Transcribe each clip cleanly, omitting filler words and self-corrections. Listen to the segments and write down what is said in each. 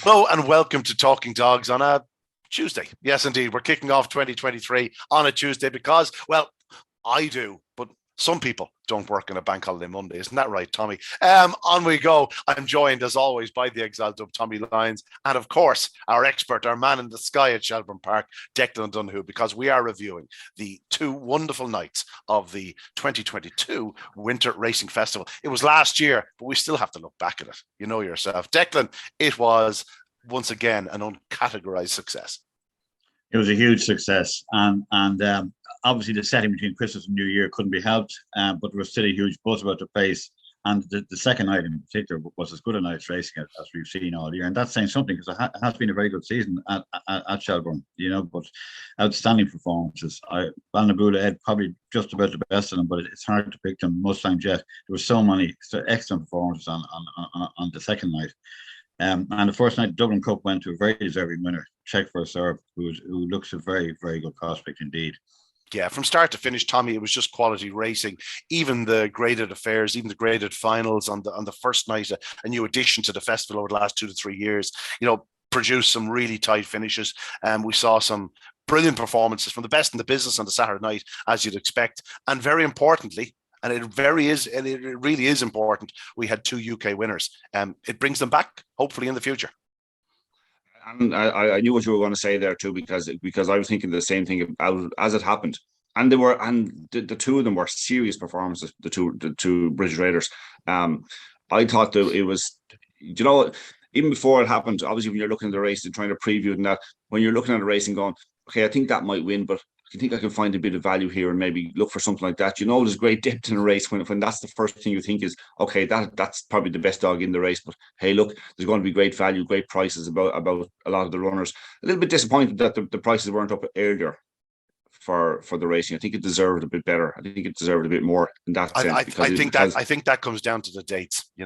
Hello and welcome to Talking Dogs on a Tuesday. Yes, indeed. We're kicking off 2023 on a Tuesday because, well, I do, but some people don't work on a bank holiday Monday. Isn't that right, Tommy? On we go. I'm joined, as always, by the exiled dub, Tommy Lyons, and of course, our expert, our man in the sky at Shelbourne Park, Declan O'Donoghue, because we are reviewing the two wonderful nights of the 2022 Winter Racing Festival. It was last year, but we still have to look back at it. You know yourself. Declan, it was once again an uncategorized success. It was a huge success, and obviously the setting between Christmas and New Year couldn't be helped, but there was still a huge buzz about the place. And the second night in particular was as good a night's racing as we've seen all year, and that's saying something because it has been a very good season at Shelbourne, but outstanding performances. Ballinabula had probably just about the best of them, but it's hard to pick them most times yet. There were so many excellent performances on the second night. And the first night, the Dublin Cup went to a very deserving winner, Check for a Serve, who looks a very, very good prospect indeed. Yeah, from start to finish, Tommy, it was just quality racing. Even the graded affairs, even the graded finals on the first night, a new addition to the festival over the last 2 to 3 years, produced some really tight finishes. We saw some brilliant performances from the best in the business on the Saturday night, as you'd expect. And very importantly, and it really is important, we had 2 UK winners. It brings them back, hopefully, in the future. And I knew what you were going to say there too, because I was thinking the same thing as it happened. And the two of them were serious performances, the two British Raiders. I thought that it was, even before it happened, obviously when you're looking at the race and trying to preview it and that, when you're looking at the race and going, okay, I think that might win, but you think I can find a bit of value here and maybe look for something like that. There's great depth in a race when that's the first thing you think is, okay, that's probably the best dog in the race. But hey, look, there's going to be great value, great prices about a lot of the runners. A little bit disappointed that the prices weren't up earlier for the racing. I think it deserved a bit better. I think it deserved a bit more in that sense. I think that comes down to the dates, we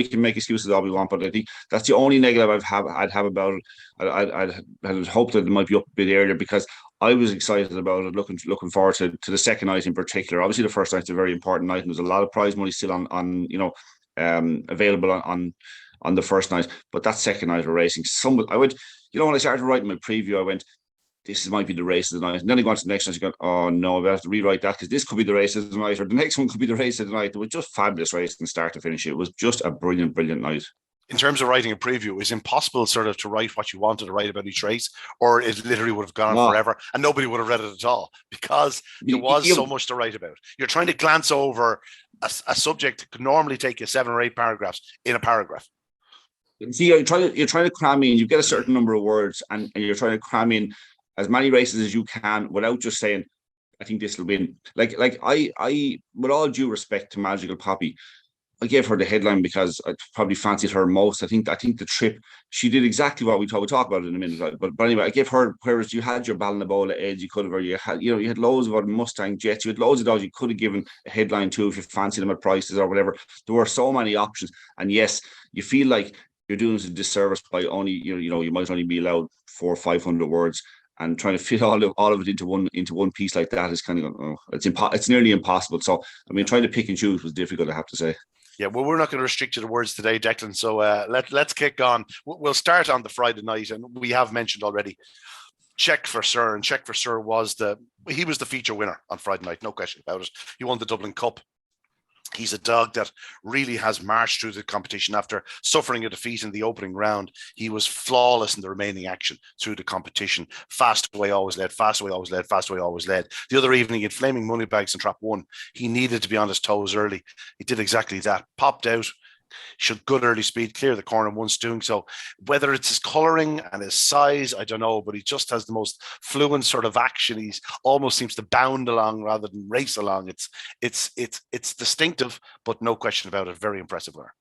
can make excuses all we want, but I think that's the only negative I'd have about it. I'd hoped that it might be up a bit earlier because I was excited about it, looking forward to the second night in particular. Obviously, the first night's a very important night, and there's a lot of prize money still on available on the first night. But that second night of racing, when I started writing my preview, I went, this might be the race of the night. And then I go on to the next night, you go, oh no, I have to rewrite that because this could be the race of the night, or the next one could be the race of the night. It was just fabulous race from start to finish. It was just a brilliant, brilliant night. In terms of writing a preview, it was impossible sort of to write what you wanted to write about each race, or it literally would have gone on forever and nobody would have read it at all because there was so much to write about. You're trying to glance over a subject that could normally take you 7 or 8 paragraphs in a paragraph. See, you're trying to cram in. You get a certain number of words, and you're trying to cram in as many races as you can without just saying, "I think this will win." Like I, with all due respect to Magical Poppy, I gave her the headline because I probably fancied her most. I think the trip, she did exactly what we talk about it in a minute. But anyway, I gave her, whereas you had your Ballinabula Edge, you had loads of other Mustang Jets, you had loads of dogs you could have given a headline to if you fancy them at prices or whatever. There were so many options, and yes, you feel like you're doing us a disservice by only, you might only be allowed 400 or 500 words, and trying to fit all of it into one piece like that is kind of, it's nearly impossible. So, trying to pick and choose was difficult, I have to say. Yeah, well, we're not going to restrict you to words today, Declan. So let's kick on. We'll start on the Friday night, and we have mentioned already Check for Sir, and Check for Sir was the feature winner on Friday night, no question about it. He won the Dublin Cup. He's a dog that really has marched through the competition after suffering a defeat in the opening round. He was flawless in the remaining action through the competition. Fast away, always led, fast away, always led, fast away, always led. The other evening, in Flaming Moneybags in Trap 1, he needed to be on his toes early. He did exactly that. Popped out, showed good early speed, clear the corner once doing so. Whether it's his colouring and his size, I don't know, but he just has the most fluent sort of action. He's almost seems to bound along rather than race along. It's distinctive, but no question about it, very impressive winner.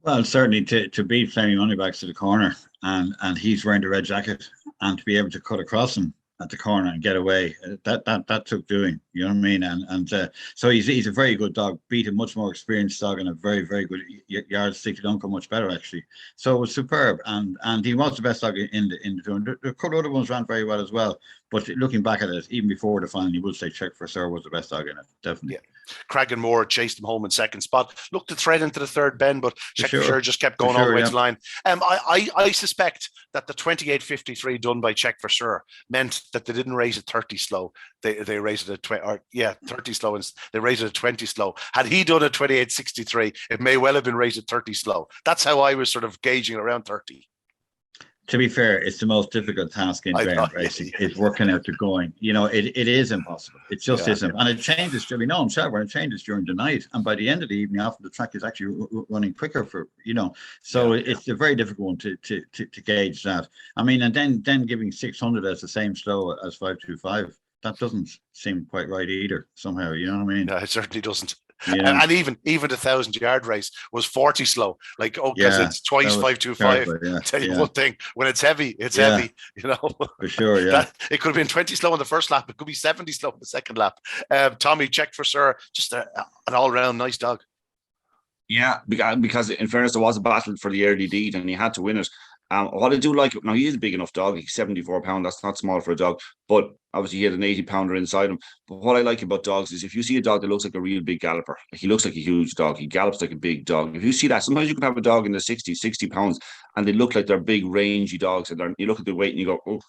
Well, certainly to beat Flaming Moneybags to the corner, and he's wearing the red jacket, and to be able to cut across him at the corner and get away, that took doing, you know what I mean? And so he's a very good dog, beat a much more experienced dog and a very, very good yardstick. He don't come much better, actually. So it was superb, and he was the best dog in the tour. A couple of other ones ran very well as well, But looking back at it, even before the final, you would say Check for Sir was the best dog in it, definitely. Yeah. Craig and Moore chased him home in second spot. Looked to thread into the third bend, but Check for Sure just kept going all the way to the line. I suspect that the 28.53 done by Check for Sure meant that they didn't raise it 30 slow. They raised it at 30 slow, and they raised it at 20 slow. Had he done a 28.63, it may well have been raised at 30 slow. That's how I was sort of gauging around 30. To be fair, it's the most difficult task in greyhound racing. It's working out the going. It is impossible. It just isn't. And it changes. In Shelbourne, it changes during the night. And by the end of the evening, after the track is actually running quicker So it's a very difficult one to gauge that. I mean, and then giving 600 as the same slow as 525, that doesn't seem quite right either somehow. You know what I mean? No, it certainly doesn't. Yeah. And even the 1,000-yard race was 40 slow. Because it's twice 525. Tell you one thing: when it's heavy, it's heavy. For sure. Yeah, it could have been 20 slow in the first lap. It could be 70 slow in the second lap. Tommy, Check for Sir, just an all-round nice dog. Yeah, because in fairness, there was a battle for the early lead, and he had to win it. What I do like, now he is a big enough dog. He's 74 pounds. That's not small for a dog, but obviously he had an 80 pounder inside him. But what I like about dogs is if you see a dog that looks like a real big galloper, he looks like a huge dog. He gallops like a big dog. If you see that, sometimes you can have a dog in the 60 pounds and they look like they're big, rangy dogs. And you look at the weight and you go, oh,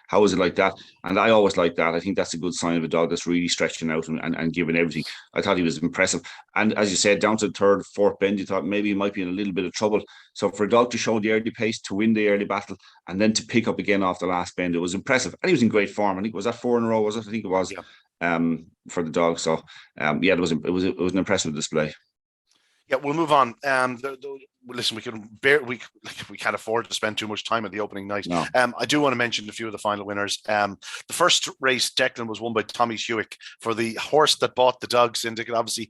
how is it like that? And I always like that. I think that's a good sign of a dog that's really stretching out and giving everything. I thought he was impressive. And as you said, down to the third, fourth bend, you thought maybe he might be in a little bit of trouble. So for a dog to show the early pace, to win the early battle, and then to pick up again off the last bend, it was impressive. And he was in great form. I think was that 4 in a row, was it? I think it was. Yeah. For the dog. So it was an impressive display. Yeah, we'll move on. Listen, we can't afford to spend too much time at the opening night. No. I do want to mention a few of the final winners. The first race, Declan, was won by Tommy Hewick for the horse that bought the dog syndicate. Obviously,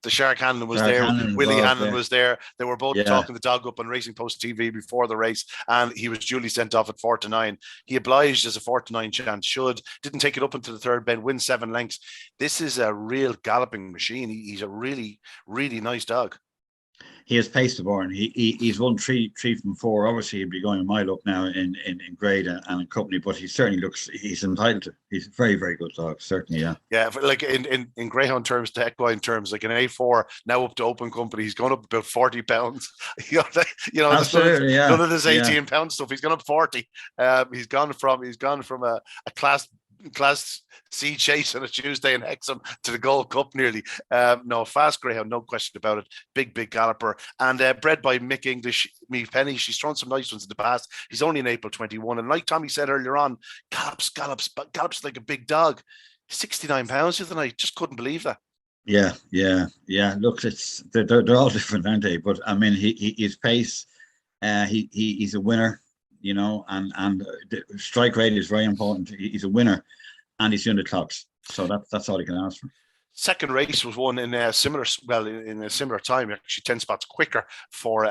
the Shark Hanlon was there. Willie Hanlon was there. They were both talking the dog up on Racing Post TV before the race, and he was duly sent off at 4-9. He obliged as a 4-9 chance should. Didn't take it up into the third bend, win 7 lengths. This is a real galloping machine. He's a really, really nice dog. He has pace to born. He's won three from 4. Obviously, he'd be going a mile up now in grade and in company, but he certainly looks he's entitled to. He's a very, very good dog, certainly. Yeah, like in greyhound terms, to equine terms, like an A4 now up to open company, he's gone up about 40 pounds. Absolutely, none of this 18 pound stuff. He's gone up 40. He's gone from a class C chase on a Tuesday in Hexham to the Gold Cup nearly. Fast greyhound, no question about it. Big galloper, and bred by Mick English, Meave Penny. She's thrown some nice ones in the past. He's only in April 21, and like Tommy said earlier on, gallops like a big dog. 69 pounds the other night. Just couldn't believe that. Yeah. Look, they're all different, aren't they? But I mean, his pace. He's a winner. And the strike rate is very important. He's a winner, and he's doing the clocks. So that's all he can ask for. Second race was won in a similar time, actually 10 spots quicker for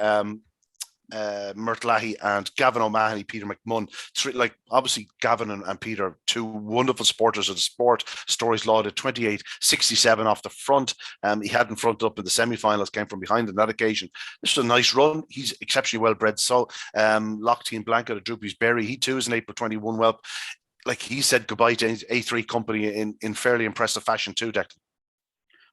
Murtalahi and Gavin O'Mahony, Peter McMunn. Obviously Gavin and Peter are 2 wonderful supporters of the sport. Stories lauded 28.67 off the front. He hadn't fronted up in the semi-finals, came from behind on that occasion. This was a nice run. He's exceptionally well bred. So Lockteen Blanket of Droopy's Berry, he too is an April 21 whelp. Like he said goodbye to A3 company in fairly impressive fashion too, Declan.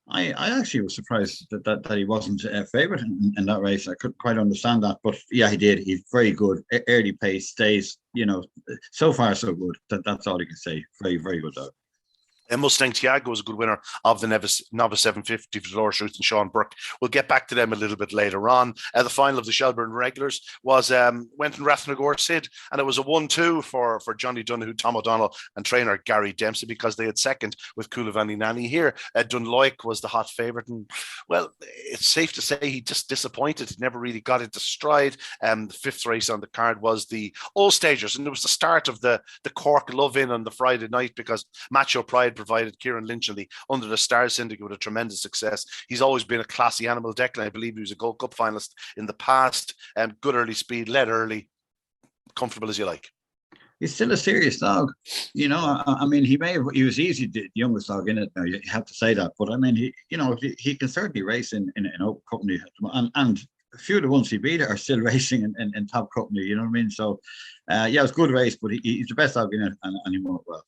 I actually was surprised that he wasn't a favourite in that race. I couldn't quite understand that, but yeah, he did. He's very good. Early pace, stays. So far so good. That's all you can say. Very, very good dog. Mustang Tiago was a good winner of the Novice 750 for Dolores Ruth and Sean Burke. We'll get back to them a little bit later on. The final of the Shelbourne regulars was went in Rathnagore Sid, and it was a 1-2 for Johnny Donoghue, Tom O'Donnell, and trainer Gary Dempsey because they had second with Coolavani Nanny here. Dunloik was the hot favourite, and well, it's safe to say he just disappointed. He never really got into stride. The 5th race on the card was the All Stagers, and it was the start of the Cork Love-In on the Friday night because Macho Pride provided Kieran Lynchley under the Star Syndicate with a tremendous success. He's always been a classy animal, Declan. I believe he was a Gold Cup finalist in the past. Good early speed, led early, comfortable as you like. He's still a serious dog. I mean, he was easy, the youngest dog in it. Now you have to say that, but I mean, he can certainly race in open company, and a few of the ones he beat are still racing in top company. You know what I mean? So Yeah, it was a good race, but he's the best dog in it, and he won it well.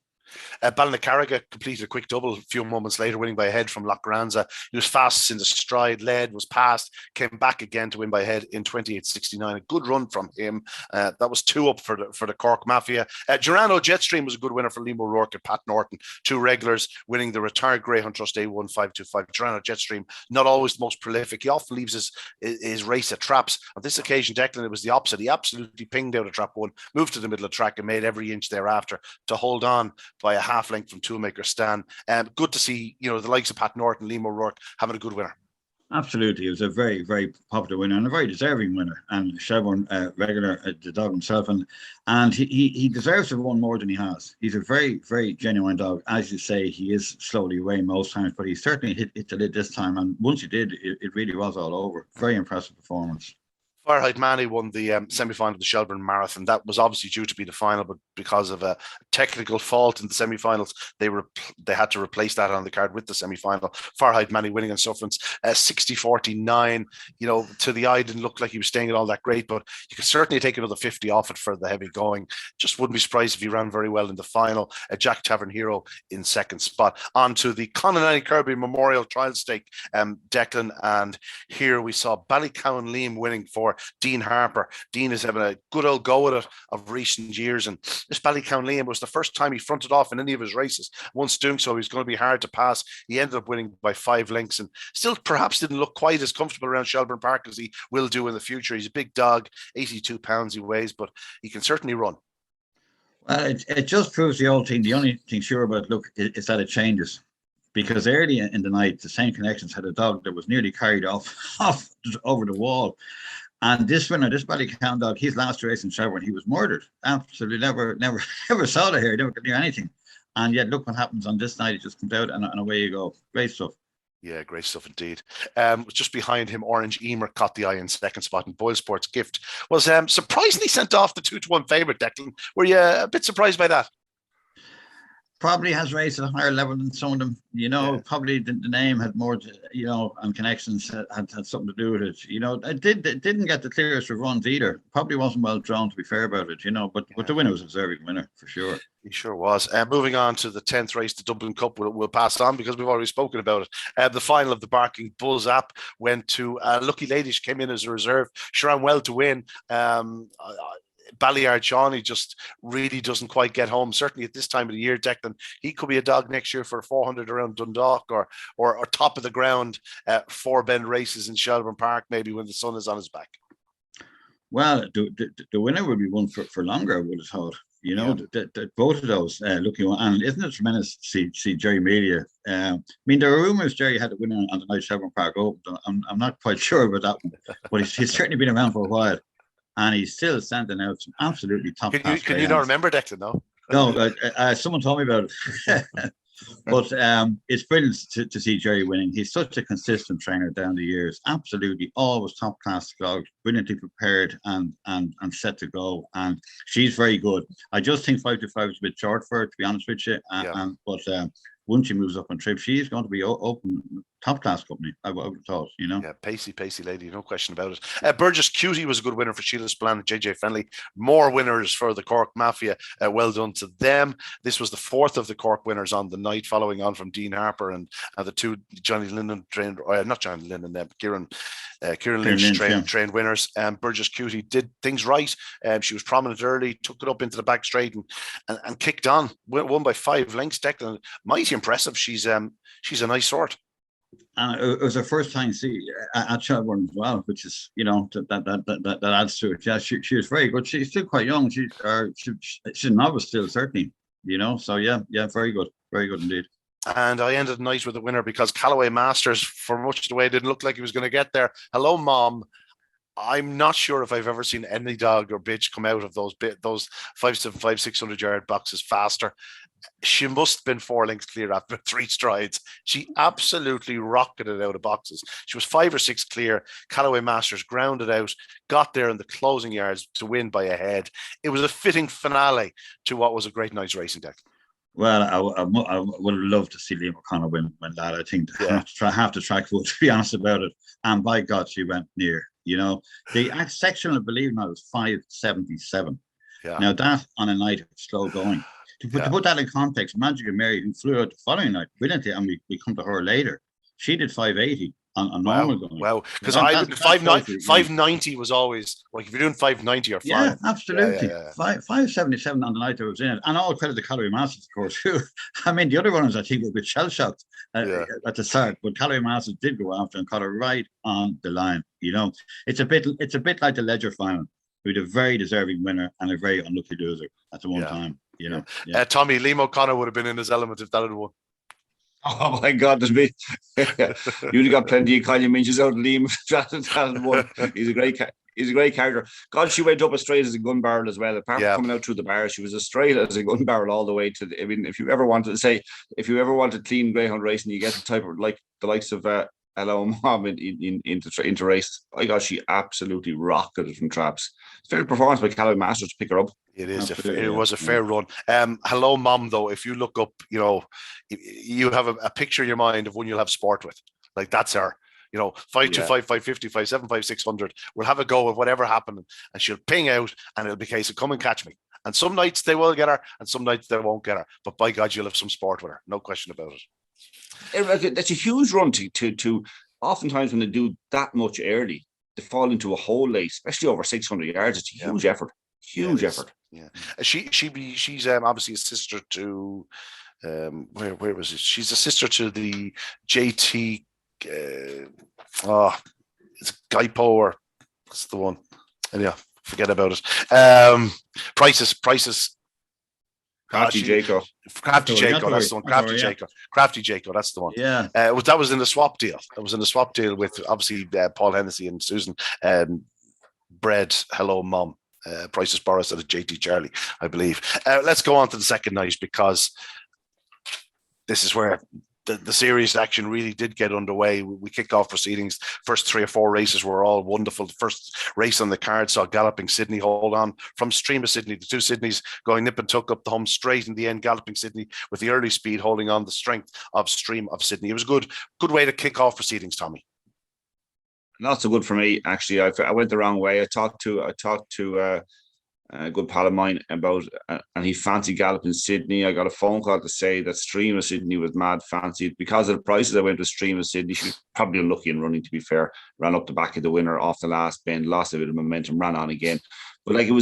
Ballinaccarriga completed a quick double a few moments later, winning by a head from Lochranza. He was fastest in the stride, led, was passed, came back again to win by a head in 28.69. A good run from him. That was 2 up for the Cork Mafia. Girano Jetstream was a good winner for Liam O'Rourke and Pat Norton, 2 regulars, winning the retired Greyhound Trust A1525. Girano Jetstream, not always the most prolific. He often leaves his race at traps. On this occasion, Declan, it was the opposite. He absolutely pinged out of trap 1, moved to the middle of the track and made every inch thereafter to hold on by a half length from Toolmaker Stan. Good to see, the likes of Pat Norton, Liam O'Rourke having a good winner. Absolutely. He was a very, very popular winner and a very deserving winner. And Shelbourne regular, the dog himself, and he deserves to have won more than he has. He's a very, very genuine dog. As you say, he is slowly away most times, but he certainly hit the lid this time. And once he did, it really was all over. Very impressive performance. Farhad Mani won the semi-final of the Shelbourne Marathon. That was obviously due to be the final, but because of a technical fault in the semi-finals, they had to replace that on the card with the semi-final. Farhad Mani winning on sufferance, 60-49. To the eye, didn't look like he was staying it all that great, but you could certainly take another 50 off it for the heavy going. Just wouldn't be surprised if he ran very well in the final. Jack Tavern Hero in second spot. On to the Conor Kirby Memorial Trial Stake, Declan, and here we saw Ballycowan Liam winning for Dean Harper. Dean is having a good old go at it of recent years, and this Ballycowan Liam was the first time he fronted off in any of his races. Once doing so, he was going to be hard to pass. He ended up winning by 5 lengths and still perhaps didn't look quite as comfortable around Shelbourne Park as he will do in the future. He's a big dog, 82 pounds he weighs, but he can certainly run. Well, it just proves the old thing. The only thing sure about look is that it changes. Because early in the night, the same connections had a dog that was nearly carried off over the wall. And this winner, this Ballycowan dog, his last race in Shelbourne, he was murdered. Absolutely never saw the hair, never could do anything. And yet, look what happens on this night. It just comes out and away you go. Great stuff. Yeah, great stuff indeed. Just behind him, Orange Emer caught the eye in second spot, and Boyle Sports Gift was surprisingly sent off the 2-1 favourite, Declan. Were you a bit surprised by that? Probably has raced at a higher level than some of them. Probably the name had more, and connections had something to do with it. It didn't get the clearest of runs either. Probably wasn't well drawn, to be fair about it. But the winner was a deserving winner for sure. He sure was. Moving on to the 10th race, the Dublin Cup, we'll pass on because we've already spoken about it. The final of the Barking Bulls app went to Lucky Lady. She came in as a reserve. She ran well to win. Balliard Shawnee just really doesn't quite get home. Certainly at this time of the year, Declan, he could be a dog next year for 400 around Dundalk or top of the ground 4-bend races in Shelbourne Park, maybe when the sun is on his back. Well, the winner would be one for longer, I would have thought. Both of those looking, and isn't it tremendous to see Jerry Melia? There were rumours Jerry had a winner on the night Shelbourne Park Open. I'm not quite sure about that one, but he's certainly been around for a while. And he's still sending out some absolutely top. Can you not remember Declan? No, someone told me about it. But it's brilliant to see Jerry winning. He's such a consistent trainer down the years. Absolutely, always top class dog, brilliantly prepared and set to go. And she's very good. I just think 5-5 is a bit short for her, to be honest with you. But once she moves up on trip, she's going to be open top class company. I would have thought, Yeah, pacey lady, no question about it. Burgess Cutie was a good winner for Sheila Spillane and JJ Fenley. More winners for the Cork Mafia. Well done to them. This was the 4th of the Cork winners on the night, following on from Dean Harper and the 2 Johnny Linden trained, not Johnny Linden, Kieran Lynch trained winners. Burgess Cutie did things right. She was prominent early, took it up into the back straight and kicked on. Won by 5 lengths. Declan, mighty impressive. She's a nice sort. And it was her first time at Shelbourne as well, which is, that adds to it. Yeah, she was very good. She's still quite young. She's a novice still, certainly. So yeah, very good indeed. And I ended the night with a winner because Callaway Masters, for much of the way, didn't look like he was going to get there. Hello, Mom. I'm not sure if I've ever seen any dog or bitch come out of those 575, 600-yard boxes faster. She must have been 4 lengths clear after 3 strides. She absolutely rocketed out of boxes. She was 5 or 6 clear. Callaway Masters grounded out, got there in the closing yards to win by a head. It was a fitting finale to what was a great night's racing deck. Well, I would have loved to see Liam O'Connor win that. I think half the track would, to be honest about it. And by God, she went near. The sectional, I believe now, was 577. Yeah. Now that on a night of slow going. To put that in context, Magic and Mary, who flew out the following night brilliantly, and we come to her later, she did 580 on normal going. Wow. Because So I that, would that shows you, 590 was always like, if you're doing 590 or flying. yeah, absolutely. 577 on the night that was in it. And all credit to Calorie Masters, of course, who, I mean, the other runners, I think, were a bit shell shocked at the start, but Calorie Masters did go after and caught her right on the line. You know, it's a bit like the Ledger final, with a very deserving winner and a very unlucky loser at the one time. You know, Tommy, Liam O'Connor would have been in his element if that had won. Oh my God, there's me. You'd have got plenty of Colin Minches out of Liam. He's a great character. God, she went up as straight as a gun barrel as well. Apart from coming out through the bar, she was as straight as a gun barrel all the way to I mean, if you ever wanted clean greyhound racing, you get the type of like the likes of Hello Mom into race. My God, she absolutely rocketed from traps. It's very performance by Callum Masters to pick her up. It is. It was a fair run. Hello Mom, though, if you look up, you know, you have a picture in your mind of when you'll have sport with. Like, that's her. You know, 525, 550, 575, 600. We'll have a go of whatever happened, and she'll ping out, and it'll be a case of come and catch me. And some nights they will get her, and some nights they won't get her. But by God, you'll have some sport with her. No question about it. That's a huge run to oftentimes when they do that much early, they fall into a hole late, especially over 600 yards. It's a huge effort. Huge effort. Yeah. She's obviously a sister to where was it? She's a sister to the JT it's Gaipo, or what's the one? And forget about it. Prices. Crafty Jaco. Crafty Jaco, that's the one. Crafty Jaco, that's the one. Yeah. That was in the swap deal. That was in the swap deal with obviously Paul Hennessy and Susan. Bread, Hello Mom. Prices Boris at a JT Charlie, I believe. Let's go on to the second night, because this is where the serious action really did get underway. We kicked off proceedings. First 3 or 4 races were all wonderful. The first race on the card saw Galloping Sydney hold on from Stream of Sydney. The 2 Sydneys going nip and tuck up the home straight. In the end, Galloping Sydney with the early speed holding on the strength of Stream of Sydney. It was a good way to kick off proceedings, Tommy. Not so good for me, actually. I went the wrong way. I talked to a good pal of mine about, and he fancied Galloping Sydney. I got a phone call to say that Stream of Sydney was mad fancied. Because of the prices I went with Stream of Sydney, she was probably unlucky in running, to be fair. Ran up the back of the winner off the last bend, lost a bit of momentum, ran on again. But like it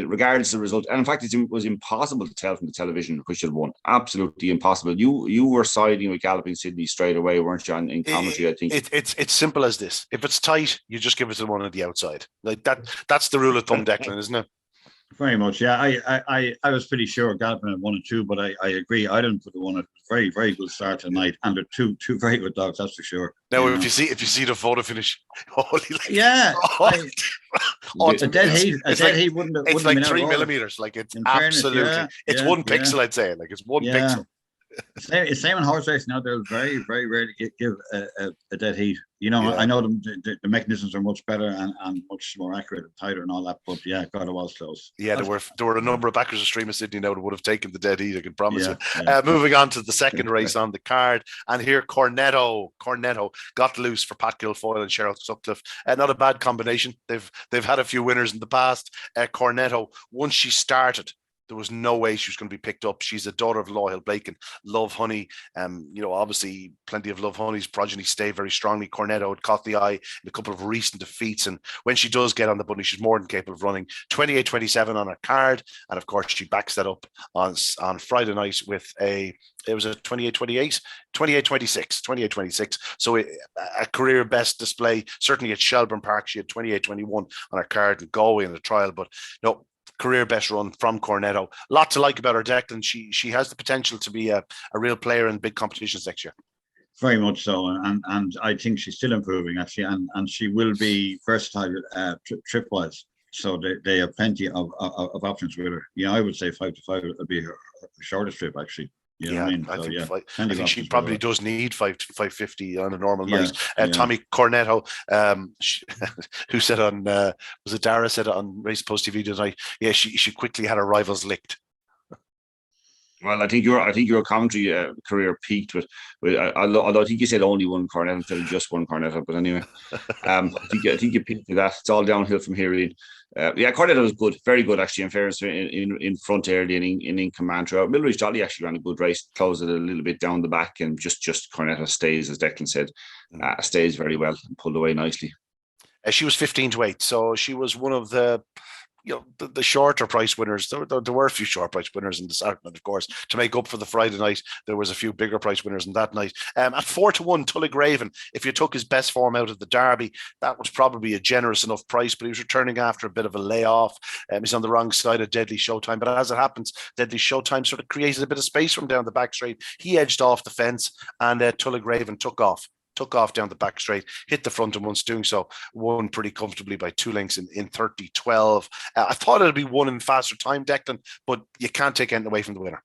regardless of the result, and in fact, it was impossible to tell from the television which had won. Absolutely impossible. You were siding with Galloping Sydney straight away, weren't you? In commentary, I think it's simple as this. If it's tight, you just give it to the one on the outside. Like that. That's the rule of thumb, Declan, isn't it? Very much, yeah. I was pretty sure Galloping had 1 and 2, but I agree. I didn't put the one. It was very, very good start tonight, and they're two very good dogs, that's for sure. Now, if you see the photo finish, holy, a dead heat wouldn't. It's like 3 millimeters. Like it's absolutely. It's 1 pixel, I'd say. Like it's 1 pixel. Same in horse racing now. They'll very, very rarely give a dead heat. You know, I know the mechanisms are much better and much more accurate and tighter and all that. But yeah, God, it was close. Yeah, there were a number of backers of Stream of Sydney now that would have taken the dead heat, I can promise you. Moving on to the second race on the card, and here Cornetto got loose for Pat Guilfoyle and Cheryl Sutcliffe. Not a bad combination. They've had a few winners in the past. Cornetto, once she started, there was no way she was going to be picked up. She's a daughter of Loyal Blake and Love Honey. Obviously plenty of Love Honey's progeny stay very strongly. Cornetto had caught the eye in a couple of recent defeats, and when she does get on the bunny, she's more than capable of running 28-27 on her card. And of course, she backs that up on Friday night with it was a 28-26. So a career best display. Certainly at Shelbourne Park, she had 28-21 on her card and Galway in the trial, but no, career best run from Cornetto. A lot to like about her, Declan. She has the potential to be a real player in big competitions next year. Very much so, and I think she's still improving actually, and she will be versatile trip wise. So they have plenty of options with her. Yeah, I would say 5 to 5 would be her shortest trip actually. You know what I mean? I think she probably does need 5 to 550 on a normal night. Tommy Cornetto, who said on was it Dara said on Race Post TV tonight? Yeah, she quickly had her rivals licked. Well, I think your commentary career peaked although I think you said only one cornet instead of just one cornet. But anyway, I think you peaked with that. It's all downhill from here. Really. Yeah, Cornetta was good, very good actually. In fairness, in front early and in command throughout. Milridge Dolly actually ran a good race, closed it a little bit down the back, and just Cornetta stays, as Declan said, stays very well and pulled away nicely. She was 15-8, so she was one of the the shorter price winners. There were a few short price winners in the Saturday night, of course. To make up for the Friday night, there was a few bigger price winners in that night. At 4-1, Tullochraven, if you took his best form out of the Derby, that was probably a generous enough price, but he was returning after a bit of a layoff. He's on the wrong side of Deadly Showtime, but as it happens, Deadly Showtime sort of created a bit of space from down the back straight. He edged off the fence, and Tullochraven took off down the back straight, hit the front, and once doing so, won pretty comfortably by 2 lengths in 30-12. I thought it'd be won in faster time, Declan, but you can't take anything away from the winner.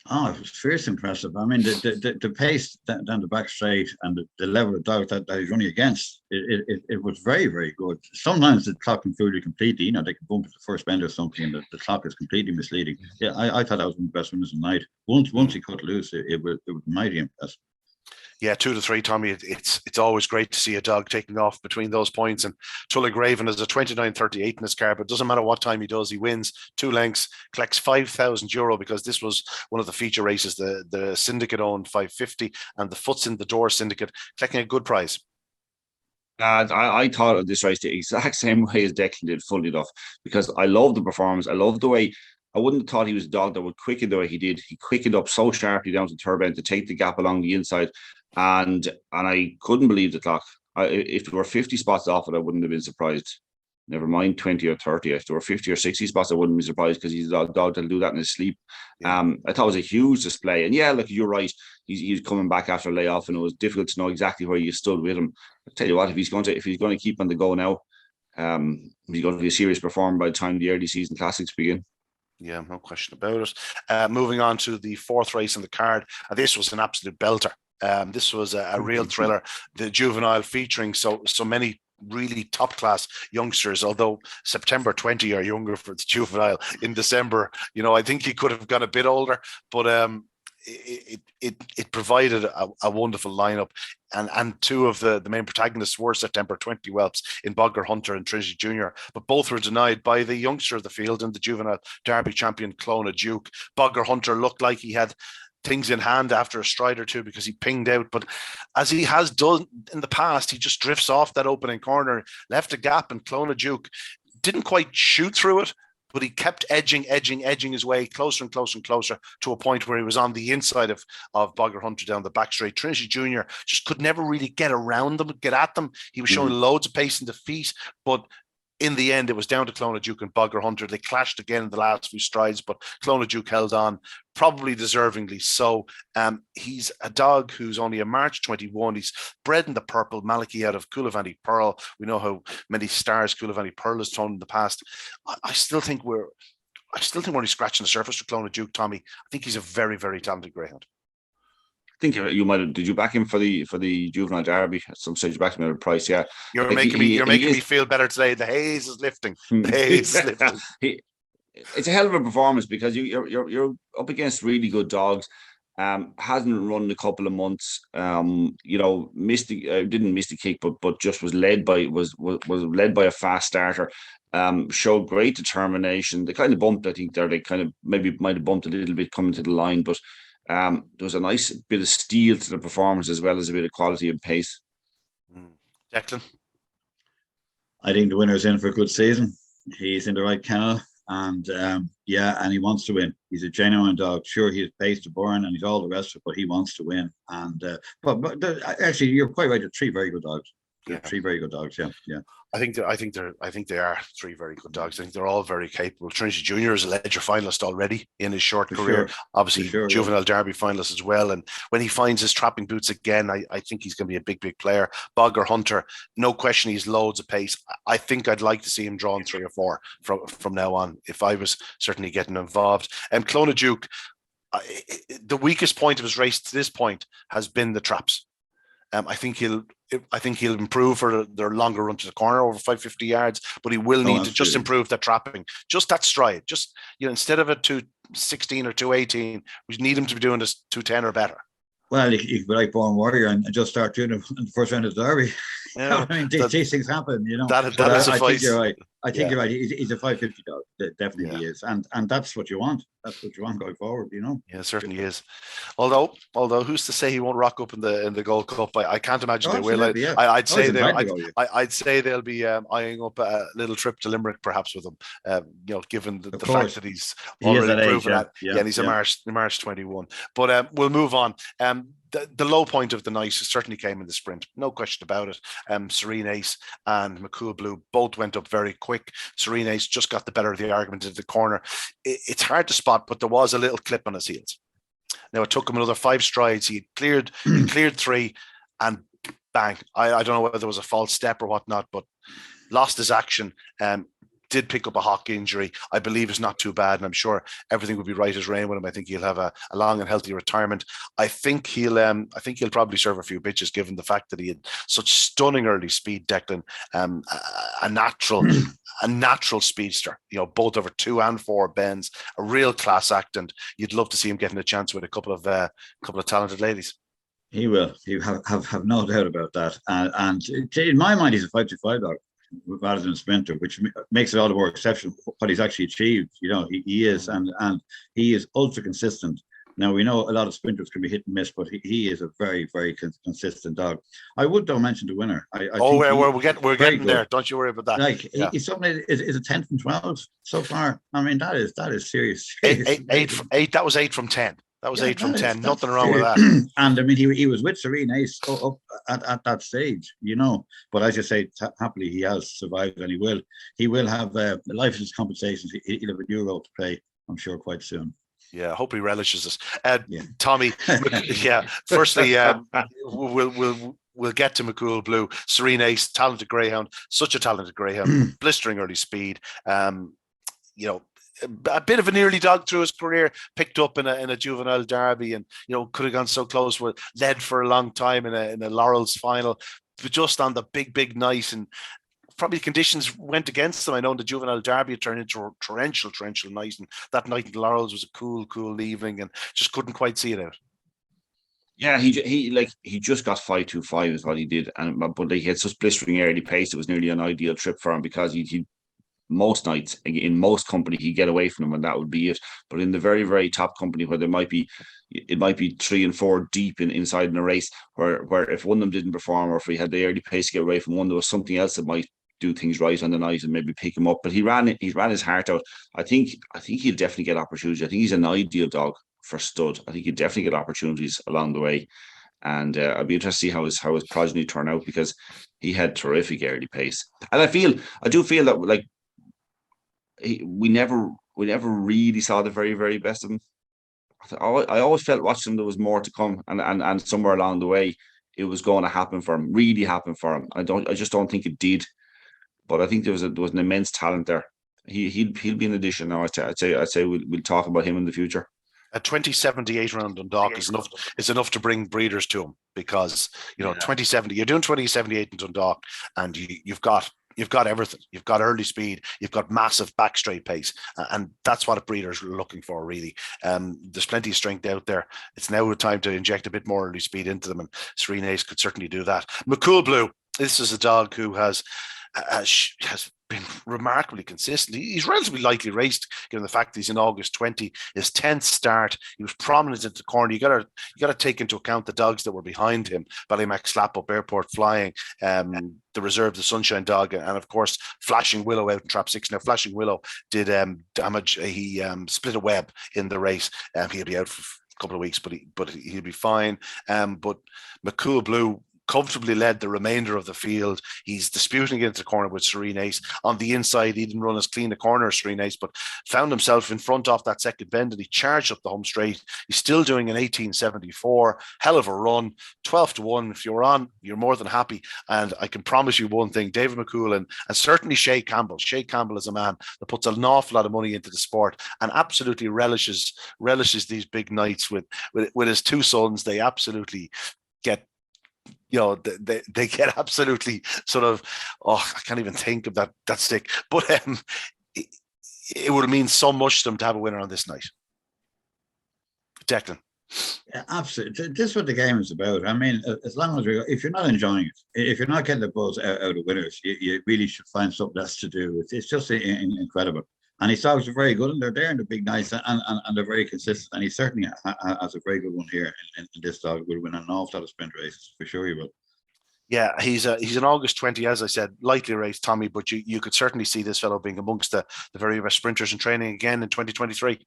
Oh, it was fierce impressive. I mean, the pace down the back straight and the level of doubt that he's running against, it was very, very good. Sometimes the clock can fool you completely. They can bump at the first bend or something, and the clock is completely misleading. Yeah, I thought that was one of the best winners of the night. Once he cut loose, it was mighty impressive. Yeah, 2-3, Tommy. It's always great to see a dog taking off between those points. And Tullochraven is a 29.38 in his car, but it doesn't matter what time he does, he wins 2 lengths, collects €5,000 because this was one of the feature races. The syndicate owned 550, and the Foots in the Door syndicate collecting a good prize. I thought of this race the exact same way as Declan did, funnily enough, because I love the performance. I love the way. I wouldn't have thought he was a dog that would quicken the way he did. He quickened up so sharply down to the third bend to take the gap along the inside. And I couldn't believe the clock. If there were 50 spots off it, I wouldn't have been surprised. Never mind 20 or 30. If there were 50 or 60 spots, I wouldn't be surprised because he's a dog that'll do that in his sleep. Yeah. I thought it was a huge display. And yeah, look, you're right. He's coming back after a layoff, and it was difficult to know exactly where you stood with him. I'll tell you what, if he's going to keep on the go now, he's going to be a serious performer by the time the early season classics begin. Yeah, no question about it. Moving on to the 4th race on the card. This was an absolute belter. This was a real thriller. The juvenile featuring so many really top class youngsters, although September 20 or younger for the juvenile. In December, I think he could have gone a bit older, but it provided a wonderful lineup. And 2 of the main protagonists were September 20 whelps in Bogger Hunter and Trinity Junior, but both were denied by the youngster of the field and the juvenile Derby champion Clona Duke. Bogger Hunter looked like he had things in hand after a stride or two because he pinged out, but as he has done in the past, he just drifts off that opening corner, left a gap, and Clona Duke didn't quite shoot through it, but he kept edging his way closer and closer and closer to a point where he was on the inside of Bogger Hunter down the back straight. Trinity Junior just could never really get around them, get at them. He was showing loads of pace in the feet, but in the end, it was down to Clona Duke and Bogger Hunter. They clashed again in the last few strides, but Clona Duke held on, probably deservingly so. He's a dog who's only a March 21. He's bred in the purple, Malachy out of Coolavanny Pearl. We know how many stars Coolavanny Pearl has thrown in the past. I still think we're only scratching the surface for Clona Duke, Tommy. I think he's a very, very talented greyhound. I think you might have. Did you back him for the juvenile derby at some stage? You backed him at a price, yeah. You're making me feel better today. The haze is lifting. The haze is lifting. It's a hell of a performance because you're up against really good dogs. Hasn't run in a couple of months. Didn't miss the kick, but just was led by led by a fast starter. Showed great determination. They kind of bumped. I think they kind of maybe might have bumped a little bit coming to the line, but. There was a nice bit of steel to the performance as well as a bit of quality and pace. Declan? I think the winner's in for a good season. He's in the right kennel, and and he wants to win. He's a genuine dog. Sure, he has pace to burn and he's all the rest of it, but he wants to win. And but actually, you're quite right. They're 3 very good dogs. Yeah. 3 very good dogs. Yeah. I think they are 3 very good dogs. I think they're all very capable. Trinity Junior is a Ledger finalist already in his short career. Sure. Obviously, juvenile Derby finalist as well. And when he finds his trapping boots again, I think he's going to be a big, big player. Bogger Hunter, no question, he's loads of pace. I think I'd like to see him drawn 3 or 4 from now on if I was certainly getting involved. And Clona Duke, the weakest point of his race to this point has been the traps. I think he'll improve for their longer run to the corner over 550 yards, but he will need to just improve that trapping, just that stride. Just, instead of a 216 or 218, we need him to be doing this 210 or better. Well, you could be like Born Warrior and just start doing it in the first round of the Derby. Yeah, I mean, these things happen, That'll suffice. I think you're right. I think you're right. He's a 550 dog. Definitely he is, and that's what you want. That's what you want going forward. Yeah, it certainly is. Although who's to say he won't rock up in the Gold Cup? I can't imagine they will. I'd say they'll be eyeing up a little trip to Limerick perhaps with him. Given the fact that he's already proven that. Yeah, and he's a March 21. But we'll move on. The low point of the night certainly came in the sprint, no question about it. Serene Ace and McCool Blue both went up very quick. Serene Ace just got the better of the argument into the corner. It's hard to spot, but there was a little clip on his heels. Now it took him another 5 strides. He cleared 3, and bang! I don't know whether there was a false step or whatnot, but lost his action. Did pick up a hock injury. I believe it's not too bad, and I'm sure everything will be right as rain with him. I think he'll have a long and healthy retirement. I think he'll probably serve a few pitches, given the fact that he had such stunning early speed, Declan. A natural speedster, both over 2 and 4 bends, a real class act, and you'd love to see him getting a chance with a couple of talented ladies. He will. You have no doubt about that. And in my mind, he's a 5-5 dog rather than a sprinter, which makes it all the more exceptional what he's actually achieved. He is, and he is ultra consistent. Now, we know a lot of sprinters can be hit and miss, but he is a very, very consistent dog. I would, though, mention the winner. We're getting there. Don't you worry about that. He's something is a 10 from 12 so far. I mean, that is serious. Eight. That was 8 from 10. That was 8 from 10. Nothing wrong with that. And I mean, he was with Serene Ace up at that stage, But as you say, happily he has survived, and he will have life insurance compensations. He'll have a new role to play, I'm sure, quite soon. Yeah, I hope he relishes this. Tommy, firstly, we'll get to McCool Blue. Serene Ace, talented greyhound, such a talented greyhound, blistering early speed. A bit of an early dog through his career, picked up in a juvenile derby, and could have gone so close, led for a long time in a Laurels final, but just on the big night, and probably conditions went against him. I know in the juvenile derby it turned into a torrential night, and that night in the Laurels was a cool evening, and just couldn't quite see it out. Yeah, he just got 5-2-5 is what he did, but he had such blistering early pace. It was nearly an ideal trip for him, because he most nights in most company he'd get away from him, and that would be it. But in the very, very top company, where it might be 3 and 4 deep inside in a race, where if one of them didn't perform, or if he had the early pace to get away from one, there was something else that might do things right on the night and maybe pick him up. But he ran his heart out. I think he'll definitely get opportunities. I think he's an ideal dog for stud. I think he'll definitely get opportunities along the way. And I'd be interested to see how his progeny turn out, because he had terrific early pace. And I do feel that we never really saw the very, very best of him. I always felt watching him there was more to come, and somewhere along the way it was going to happen for him, really happen for him. I just don't think it did, but I think there was an immense talent there. He'll be an addition now. I'd say we'll talk about him in the future. A 2078 round Dundalk is enough to bring breeders to him, because 2070, you're doing 2078 in Dundalk, and you've got everything. You've got early speed, you've got massive back straight pace, and that's what a breeder's looking for, really. There's plenty of strength out there. It's now time to inject a bit more early speed into them, and Serene Ace could certainly do that. McCool Blue, this is a dog who has been remarkably consistent. He's relatively lightly raced, given the fact that he's in August 20, his 10th start. He was prominent at the corner. You got to take into account the dogs that were behind him: Ballymac, Slap Up, Airport Flying, the reserve, the Sunshine Dog, and of course Flashing Willow out in Trap 6. Now Flashing Willow did damage. He split a web in the race. He'll be out for a couple of weeks, but he'll be fine. But McCool Blue comfortably led the remainder of the field. He's disputing into the corner with Serene Ace. On the inside, he didn't run as clean a corner as Serene Ace, but found himself in front off that second bend, and he charged up the home straight. He's still doing an 1874. Hell of a run. 12-1. If you're on, you're more than happy. And I can promise you one thing: David McCool and certainly Shay Campbell. Shay Campbell is a man that puts an awful lot of money into the sport and absolutely relishes these big nights with his 2 sons. They absolutely get they get absolutely sort of, I can't even think of that stick. But it, it would mean so much to them to have a winner on this night. Declan. Yeah, absolutely. This is what the game is about. I mean, as long as if you're not enjoying it, if you're not getting the buzz out of winners, you really should find something else to do. It's just incredible. And his dogs are very good, and they're there in the big nights, and they're very consistent. And he certainly has a very good one here. And this dog will win an awful lot of sprint races for sure. He will. Yeah, he's an August 20, as I said, lightly raced, Tommy. But you could certainly see this fellow being amongst the very best sprinters in training again in 2023.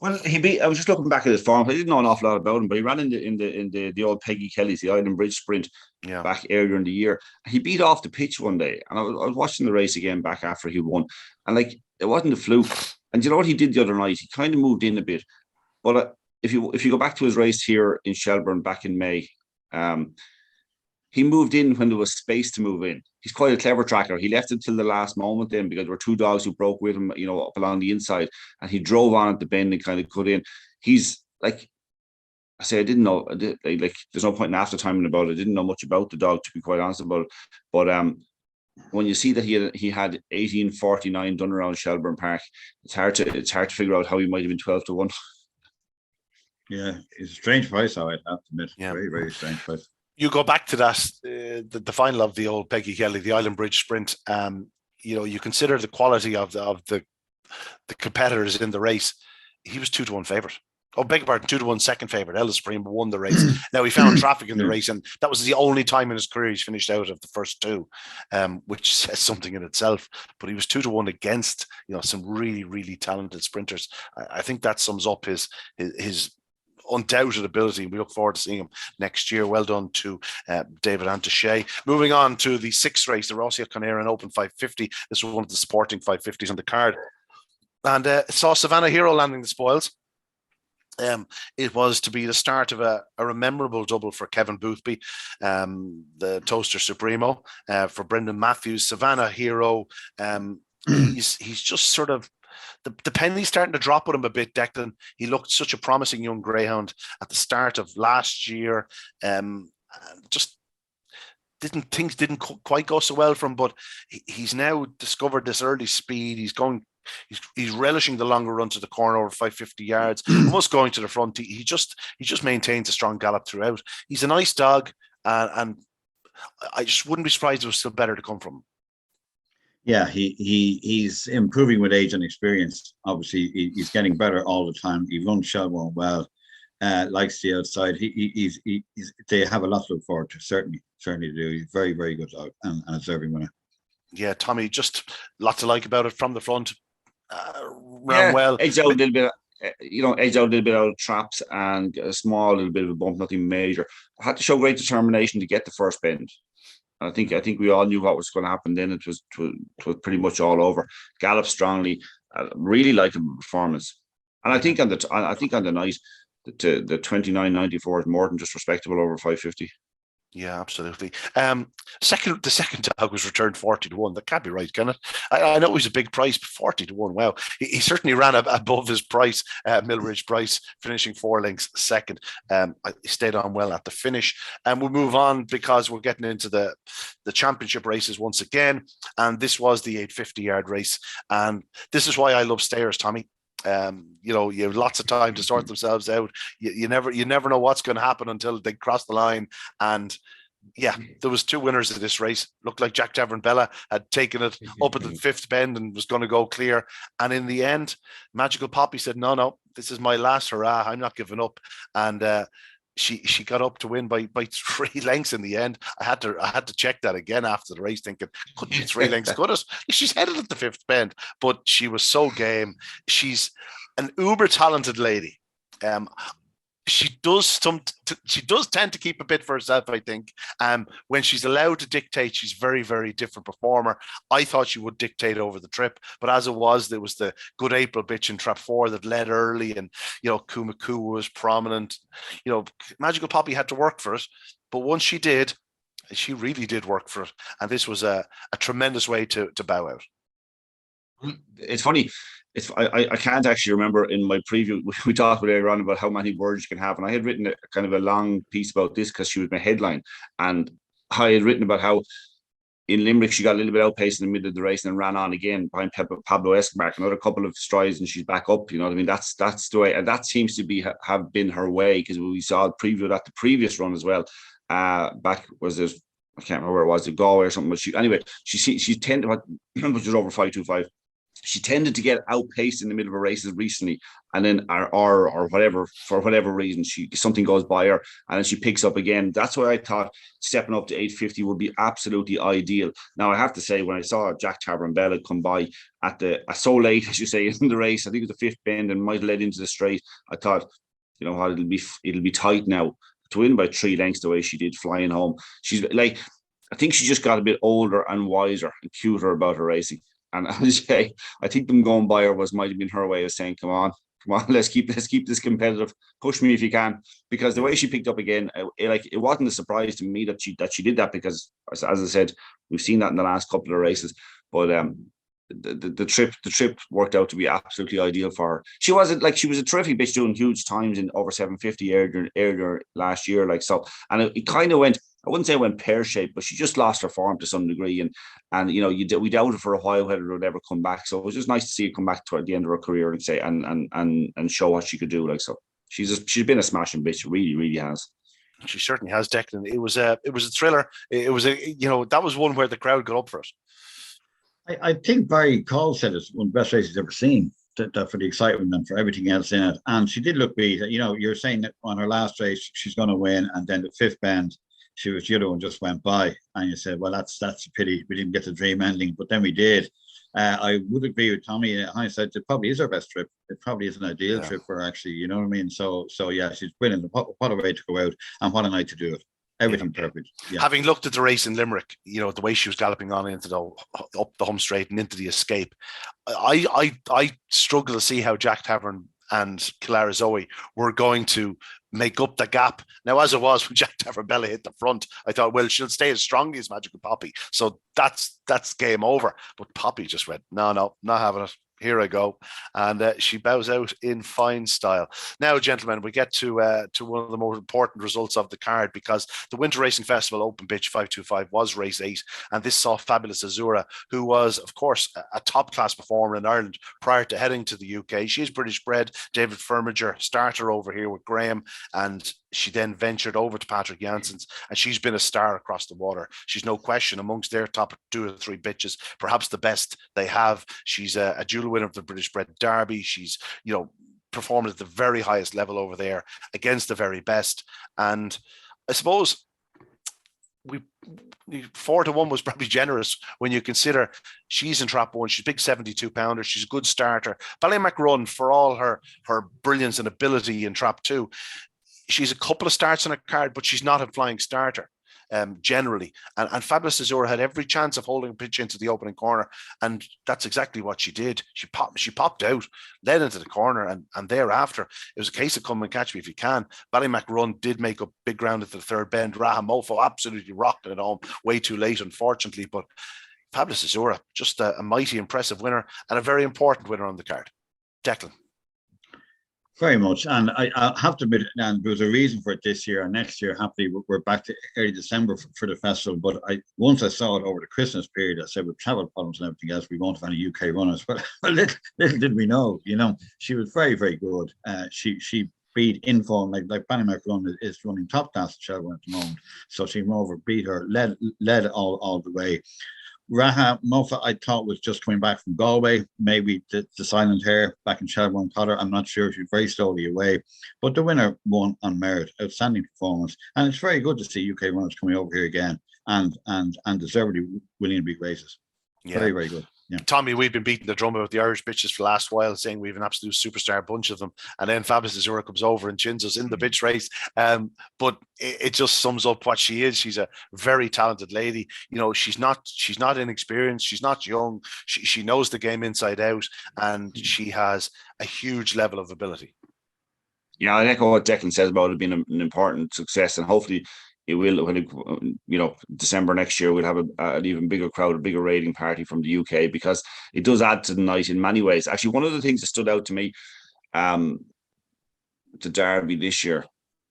Well, I was just looking back at his form. I didn't know an awful lot about him, but he ran in the old Peggy Kelly's, the Island Bridge Sprint, back earlier in the year. He beat off the pitch one day, and I was watching the race again back after he won, and it wasn't a fluke. And you know what he did the other night? He kind of moved in a bit. But if you go back to his race here in Shelbourne back in May, he moved in when there was space to move in. He's quite a clever tracker. He left it till the last moment then, because there were two dogs who broke with him, up along the inside, and he drove on at the bend and kind of cut in. He's like, I say, I didn't know, there's no point in after timing about it. I didn't know much about the dog, to be quite honest about it. But when you see that he had 1849 done around Shelbourne Park, it's hard to figure out how he might have been 12-1. Yeah, it's a strange price, I have to admit. Yeah. Very, very strange price. You go back to that, the final of the old Peggy Kelly, the Island Bridge Sprint. You consider the quality of the competitors in the race. He was 2-1 favourite. Oh, beg your pardon, 2-1 second favourite. Ellis Supreme won the race. Now, he found traffic in the race, and that was the only time in his career he's finished out of the first two, which says something in itself. But he was 2-1 against some really, really talented sprinters. I think that sums up his undoubted ability. We look forward to seeing him next year. Well done to David Antoshay. Moving on to the sixth race, the Rosia Conaire Open 550. This was one of the sporting 550s on the card. And it saw Savannah Hero landing the spoils. It was to be the start of a memorable double for Kevin Boothby, the Toaster Supremo, for Brendan Matthews. Savannah Hero, he's just sort of, the penny's starting to drop with him a bit, Declan. He looked such a promising young greyhound at the start of last year. Just things didn't quite go so well for him, but he's now discovered this early speed. He's relishing the longer run to the corner over 550 yards, almost going to the front. He just maintains a strong gallop throughout. He's a nice dog, and I just wouldn't be surprised if it was still better to come from him. Yeah, he's improving with age and experience. Obviously, he's getting better all the time. He runs Shelbourne well, likes the outside. They have a lot to look forward to. Certainly do. He's very, very good dog and a deserving winner. Yeah, Tommy, just lots to like about it from the front. Ran well. Edged out a little bit. Edged out a little bit out of traps and a small little bit of a bump, nothing major. I had to show great determination to get the first bend. I think we all knew what was going to happen. Then it was pretty much all over. Galloped strongly, really liked the performance, and I think on the night, the 29.94 is more than just respectable over 550. Yeah, absolutely. The second dog was returned 40-1. That can't be right, can it? I know he's a big price, but 40-1. Wow, he certainly ran above his price, Millridge Price, finishing 4 lengths second. He stayed on well at the finish, and we'll move on because we're getting into the championship races once again. And this was the 850-yard race, and this is why I love stayers, Tommy. You have lots of time to sort themselves out. You never know what's going to happen until they cross the line. And yeah, there was 2 winners of this race. Looked like Jack Devon Bella had taken it up at the 5th bend and was going to go clear. And in the end, Magical Poppy said, no, this is my last hurrah. I'm not giving up. And she got up to win by 3 lengths in the end. I had to check that again after the race, thinking, couldn't be 3 lengths, could it? She's headed at the 5th bend, but she was so game. She's an uber talented lady. She does tend to keep a bit for herself, I think. When she's allowed to dictate, she's very, very different performer. I thought she would dictate over the trip, but as it was, there was the Good April bitch in trap 4 that led early, and Kumaku was prominent. Magical Poppy had to work for it, but once she did, she really did work for it, and this was a tremendous way to bow out. It's funny. I can't actually remember in my preview. We talked earlier on about how many words you can have, and I had written a kind of a long piece about this because she was my headline, and I had written about how in Limerick she got a little bit outpaced in the middle of the race and then ran on again behind Pablo Escobar, another couple of strides, and she's back up. You know what I mean? That's the way, and that seems to have been her way, because we saw a preview of that the previous run as well. Back was it? I can't remember where it was, the Galway or something. But she tended, which was over 5:25. She tended to get outpaced in the middle of her races recently, and then or whatever, for whatever reason, something goes by her, and then she picks up again. That's why I thought stepping up to 8:50 would be absolutely ideal. Now I have to say, when I saw Jack Bella come by at so late, as you say, in the race, I think it was the fifth bend and might have led into the straight. I thought, you know what, it'll be tight now. To win by 3 lengths the way she did, flying home, she's like, I think she just got a bit older and wiser and cuter about her racing. And I think them going by her might have been her way of saying, come on, let's keep this competitive. Push me if you can. Because the way she picked up again, it wasn't a surprise to me that she did that, because as I said, we've seen that in the last couple of races. But the trip worked out to be absolutely ideal for her. She was a terrific bitch, doing huge times in over 750 earlier last year, like so. And it kind of went, I wouldn't say it went pear-shaped, but she just lost her form to some degree, and you know, we doubted for a while whether it would ever come back. So it was just nice to see her come back toward the end of her career and say and show what she could do. Like so, she's been a smashing bitch, really, really has. She certainly has, Declan. It was a thriller. It was that was one where the crowd got up for it. I think Barry Cole said it's one of the best races he's ever seen. That for the excitement and for everything else in it, and she did look beat. You know, you're saying that on her last race she's going to win, and then the fifth bend, she was the other one just went by, and you said, well, that's a pity we didn't get the dream ending, but then we did. I would agree with Tommy. Hindsight, it probably is her best trip. It probably is an ideal trip for her, actually. You know what I mean? So yeah, she's brilliant. What a way to go out, and what a night to do it. Everything perfect. Yeah. Having looked at the race in Limerick, you know, the way she was galloping on into up the home straight and into the escape, I struggle to see how Jack Tavern and Kilara Zoe were going to make up the gap. Now, as it was, when Jack Bella hit the front, I thought, well, she'll stay as strong as Magical Poppy. So that's game over. But Poppy just went, no, not having it. Here I go. And she bows out in fine style. Now, gentlemen, we get to one of the more important results of the card, because the Winter Racing Festival Open Pitch 525 was race 8. And this saw Fabulous Azura, who was, of course, a top-class performer in Ireland prior to heading to the UK. She's British bred. David Firminger, starter over here with Graham, and she then ventured over to Patrick Janssens, and she's been a star across the water. She's no question amongst their top 2 or 3 bitches, perhaps the best they have. She's a dual winner of the British bred Derby. She's, you know, performed at the very highest level over there against the very best. And I suppose 4-1 was probably generous when you consider she's in trap 1. She's a big 72 pounder. She's a good starter. Ballymac Run, for all her brilliance and ability in trap 2, she's a couple of starts on a card, but she's not a flying starter generally. And Fabulous Azura had every chance of holding a pitch into the opening corner, and that's exactly what she did. She popped out, led into the corner, and thereafter it was a case of come and catch me if you can. Ballymac Run did make up big ground at the third bend. Rahamofo absolutely rocked it home way too late, unfortunately, but Fabulous Azura, just a mighty impressive winner and a very important winner on the card. Declan. Very much. And I have to admit, and there was a reason for it this year, and next year, happily, we're back to early December for the festival. But once I saw it over the Christmas period, I said, with travel problems and everything else, we won't have any UK runners. But little did we know, you know, she was very, very good. She beat Inform, like Ballymac Run is running top class at Shelbourne at the moment. So she came over, beat her, led all the way. Raha Mofa, I thought, was just coming back from Galway. Maybe the silent hair back in Shelbourne caught her. I'm not sure. She was very slowly away. But the winner won on merit. Outstanding performance. And it's very good to see UK runners coming over here again and deservedly winning big races. Yeah. Very, very good. Yeah. Tommy, we've been beating the drum about the Irish bitches for the last while, saying we have an absolute superstar bunch of them. And then Fabulous Azura comes over and chins us in the bitch race. But it just sums up what she is. She's a very talented lady. You know, she's not inexperienced. She's not young. She knows the game inside out, and she has a huge level of ability. Yeah, I echo what Declan says about it being an important success, and hopefully it will, when December next year, we'll have an even bigger crowd, a bigger raiding party from the UK, because it does add to the night in many ways. Actually, one of the things that stood out to me, the Derby this year,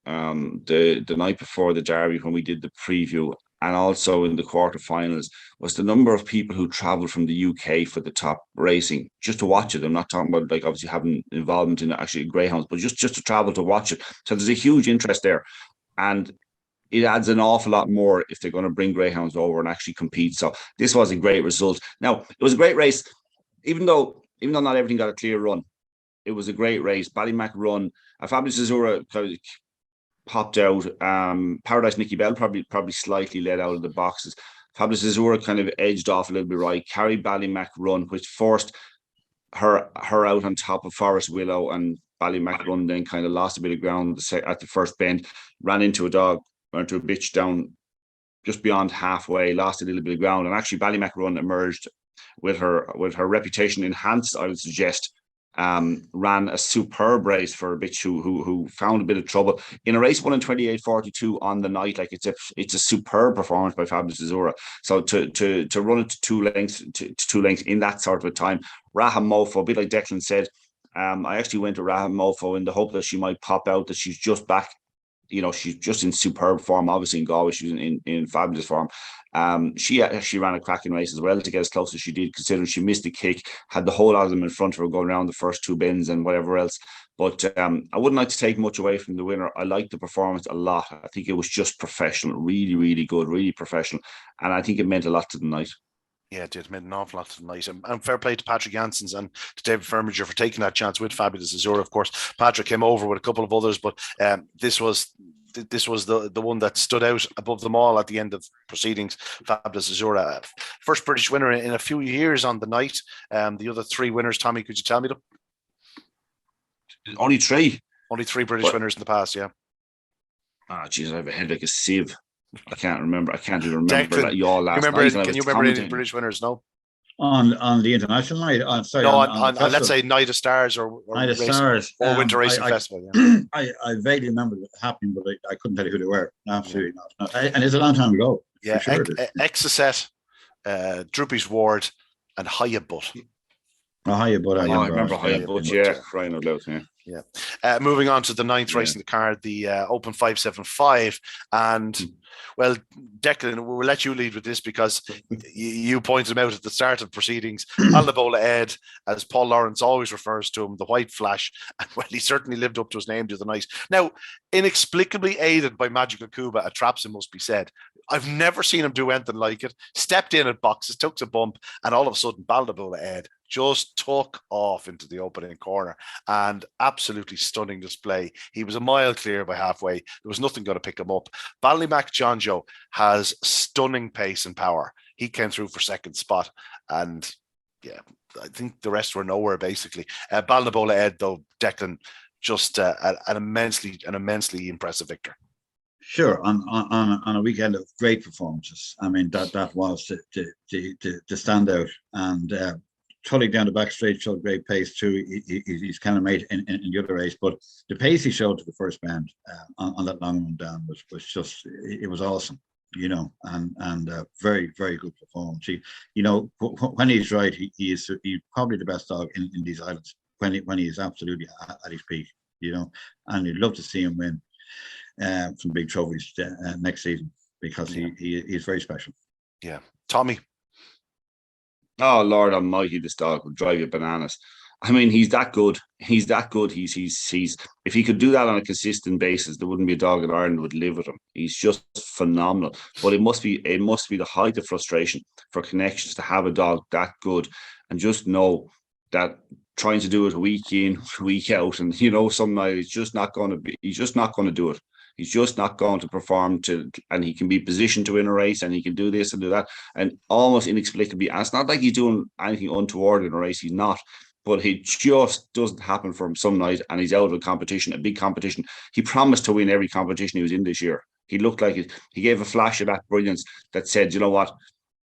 the night before the Derby, when we did the preview, and also in the quarterfinals, was the number of people who travelled from the UK for the top racing just to watch it. I'm not talking about like obviously having involvement in actually greyhounds, but just to travel to watch it. So there's a huge interest there, and it adds an awful lot more if they're going to bring greyhounds over and actually compete. So this was a great result. Now, it was a great race, even though not everything got a clear run. It was a great race. Ballymac run. Fabulous Azura popped out. Paradise Nicky Bell probably slightly led out of the boxes. Fabulous Azura kind of edged off a little bit right. Carrie Ballymac run, which forced her out on top of Forest Willow, and Ballymac run then kind of lost a bit of ground at the first bend, ran into a dog, went to a bitch down just beyond halfway, lost a little bit of ground, and actually Ballymac run emerged with her reputation enhanced, I would suggest. Ran a superb race for a bitch who found a bit of trouble in a race won in 28:42 on the night. Like it's a superb performance by Fabulous Azura. So to run it to two lengths in that sort of a time. Raham Mofo, a bit like Declan said, I actually went to Raham Mofo in the hope that she might pop out, that she's just back. She's just in superb form. Obviously in Galway, she was in fabulous form. She actually ran a cracking race as well to get as close as she did, considering she missed the kick, had the whole lot of them in front of her going around the first two bends and whatever else. But I wouldn't like to take much away from the winner. I liked the performance a lot. I think it was just professional, really, really good, really professional. And I think it meant a lot to the night. Yeah, it did. It made an awful lot tonight. And fair play to Patrick Janssens and to David Firminger for taking that chance with Fabulous Azura. Of course, Patrick came over with a couple of others, but this was the one that stood out above them all at the end of proceedings. Fabulous Azura, first British winner in a few years on the night. The other three winners, Tommy, could you tell me them? Only three British winners in the past, yeah. Geez, I have a head like a sieve. I can't remember. I can't even remember Declan, that y'all last night. Can you remember any British winners? No. On the international night. On let's say Night of Stars or Night of Stars or Winter Racing Festival. Yeah. I vaguely remember it happening, but I couldn't tell you who they were. Absolutely not. And it's a long time ago. Yeah, sure Exocet, Droopy's Ward, and Hiya Butt. Hiya Butt. I remember Hiya Butt. Yeah, crying out loud. Yeah. Moving on to the ninth race in the card, the Open 575, and well, Declan, we'll let you lead with this because you pointed him out at the start of proceedings. Balnabola Ed, as Paul Lawrence always refers to him, the White Flash, and well, he certainly lived up to his name the other night. Now, inexplicably aided by Magical Cuba at traps, it must be said. I've never seen him do anything like it. Stepped in at boxes, took a bump, and all of a sudden, Balnabola Ed just took off into the opening corner, and absolutely stunning display. He was a mile clear by halfway. There was nothing going to pick him up. Ballymac John Joe has stunning pace and power. He came through for second spot, and yeah, I think the rest were nowhere basically. Balnabola Ed, though, Declan, just an immensely impressive victor. Sure, on a weekend of great performances. I mean, that was the standout, and Tully down the back straight showed great pace too. He's kind of made in the other race, but the pace he showed to the first bend on that long run down was just, it was awesome, and very, very good performance. When he's right, he's probably the best dog in these islands when he is absolutely at his peak, and you'd love to see him win some big trophies next season because he is very special. Yeah, Tommy. Oh Lord Almighty, this dog will drive you bananas. I mean, he's that good. He's if he could do that on a consistent basis, there wouldn't be a dog in Ireland would live with him. He's just phenomenal. But it must be the height of frustration for Connections to have a dog that good and just know that trying to do it week in, week out, and some night he's just not going to do it. He's just not going to perform and he can be positioned to win a race and he can do this and do that. And almost inexplicably, and it's not like he's doing anything untoward in a race, he's not, but it just doesn't happen for him some night and he's out of a competition, a big competition. He promised to win every competition he was in this year. He looked like it. He gave a flash of that brilliance that said, you know what?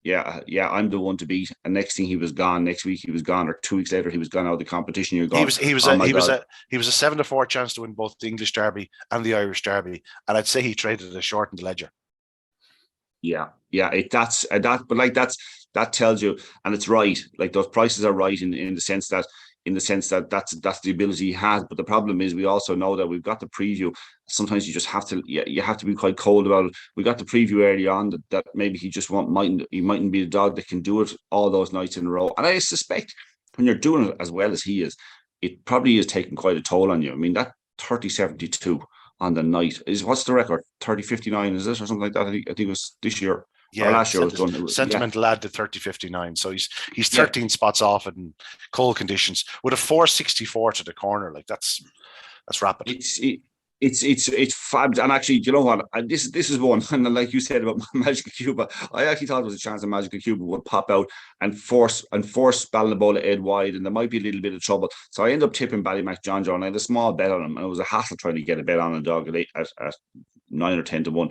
Yeah, I'm the one to beat. And next thing he was gone. Next week he was gone, or 2 weeks later he was gone out of the competition. You're gone. He was a 7-4 chance to win both the English Derby and the Irish Derby, and I'd say he traded a short in the ledger. Yeah, that tells you, and it's right. Like those prices are right in the sense that that's the ability he has. But the problem is we also know that we've got the preview. Sometimes you just have to, you have to be quite cold about it. We got the preview early on that maybe he just mightn't be the dog that can do it all those nights in a row. And I suspect when you're doing it as well as he is, it probably is taking quite a toll on you. I mean, that 30.72 on the night what's the record? 30.59 is this or something like that? I think it was this year. Yeah, or last year was done. Sentimental Lad did 30.59, so he's 13 spots off in cold conditions with a 4.64 to the corner. Like that's rapid. It's fab. And actually, you know what? This is one, and like you said about Magical Cuba, I actually thought there was a chance that Magical Cuba would pop out and force Ballinabola Ed wide, and there might be a little bit of trouble. So I ended up tipping Ballymac John John. I had a small bet on him, and it was a hassle trying to get a bet on a dog at 9 or 10 to 1.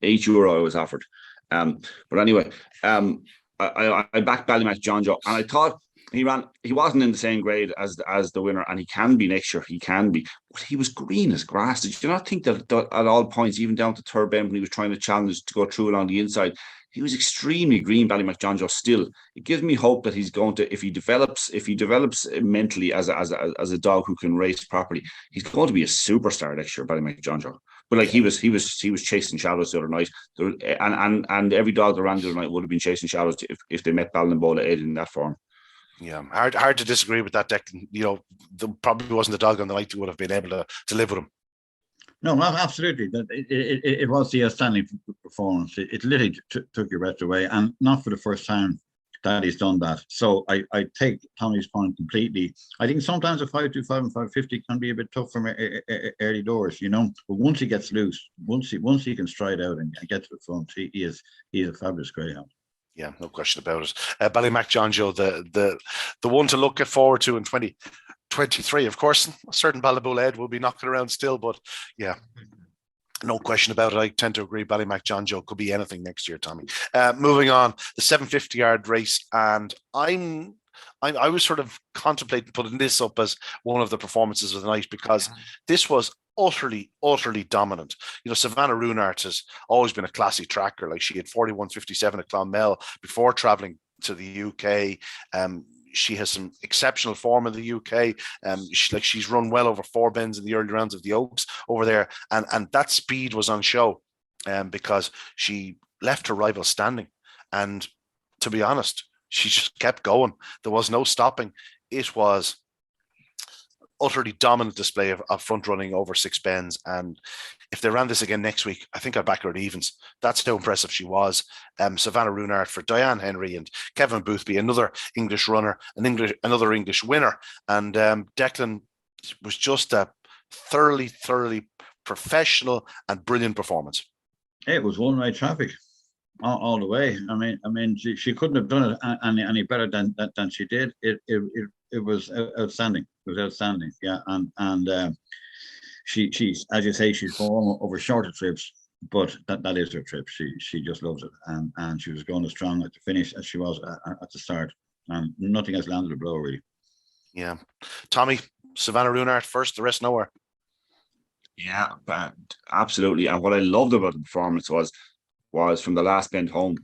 €8 I was offered. But anyway, I backed Ballymac John Joe, and I thought he wasn't in the same grade as the winner, and he can be next year. He can be, but he was green as grass. Did you not think that at all points, even down to third bend when he was trying to challenge to go through along the inside, he was extremely green, Ballymac John Joe. Still, it gives me hope that he's going to, if he develops mentally as a dog who can race properly, he's going to be a superstar next year, Ballymac John Joe. But like he was chasing shadows the other night, and every dog that ran the other night would have been chasing shadows if they met Ballinabola Ed in that form. Yeah, hard to disagree with that, Declan. You know, there probably wasn't a dog on the night who would have been able to live with him. No, absolutely. It was the outstanding performance. It literally took your breath away, and not for the first time that he's done that. So I take Tommy's point completely. I think sometimes a 5.25 and 5.50 can be a bit tough from early doors, you know. But once he gets loose, once he can stride out and get to the front, he is a fabulous greyhound. Yeah, no question about it. Ballymac John Joe, the one to look forward to in 2023. Of course, a certain Ballinabola Ed will be knocking around still, but yeah. No question about it. I tend to agree. Ballymac John Joe could be anything next year, Tommy. Moving on, the 750-yard race, and I was sort of contemplating putting this up as one of the performances of the night because this was utterly dominant. You know, Savannah Runart has always been a classy tracker. Like she had 41.57 at Clonmel before traveling to the UK. She has some exceptional form in the UK. She's run well over 4 bends in the early rounds of the Oaks over there, and that speed was on show, because she left her rival standing, and to be honest, she just kept going. There was no stopping. It was utterly dominant display of front running over 6 bends, and if they ran this again next week, I think I'd back her at evens. That's how impressive she was. Savannah Runart for Diane Henry and Kevin Boothby, another English runner, another English winner, and Declan was just a thoroughly professional and brilliant performance. It was one-way traffic all the way. I mean, she couldn't have done it any better than she did. It was outstanding. It was outstanding. Yeah, and she's, as you say, she's going over shorter trips, but that is her trip. She just loves it, and she was going as strong at the finish as she was at the start, and nothing has landed a blow really. Yeah, Tommy, Savannah Runart first, the rest nowhere. Yeah, but absolutely. And what I loved about the performance was from the last bend home,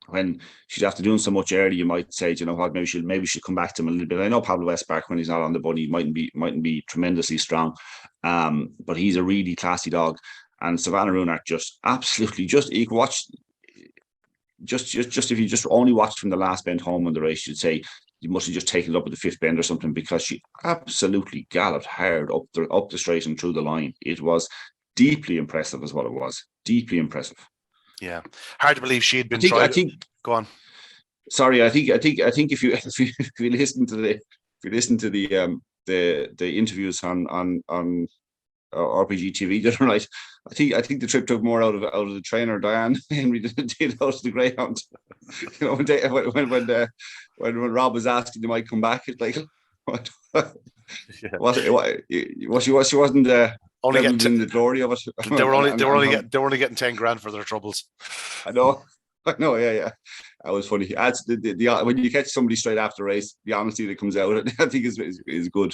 when she's after doing so much early, you might say, you know what, maybe she'll come back to him a little bit. I know Pablo Westbark, when he's not on the bunny, mightn't be tremendously strong, but he's a really classy dog. And Savannah Runart just absolutely if you just only watched from the last bend home on the race, you'd say you must have just taken it up at the 5th bend or something, because she absolutely galloped hard up the straight and through the line. It was deeply impressive, is what it was. Deeply impressive. Yeah, hard to believe she had been. I think. Go on. Sorry, I think if you listen to the interviews on RPG TV the other night, I think the trip took more out of the trainer Diane Henry than it did out of the Greyhound. You know, when Rob was asking, they might come back. It's like, what? Yeah. She wasn't only getting the glory of it. They were only getting 10 grand for their troubles. I know. Yeah. That was funny. The when you catch somebody straight after a race, the honesty that comes out, I think is good.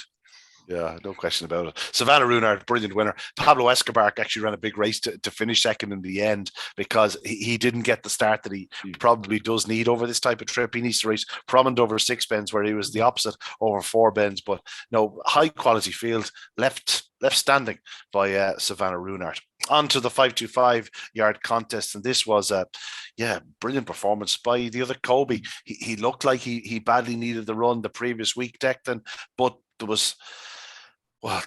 Yeah, no question about it. Savannah Runard, brilliant winner. Pablo Escobar actually ran a big race to finish second in the end because he didn't get the start that he probably does need over this type of trip. He needs to race Promonde over 6 bends, where he was the opposite over 4 bends. But no, high quality field left standing by Savannah Runard. On to the 525 yard contest, and this was a brilliant performance by the other Kobe. He looked like he badly needed the run the previous week, Declan, but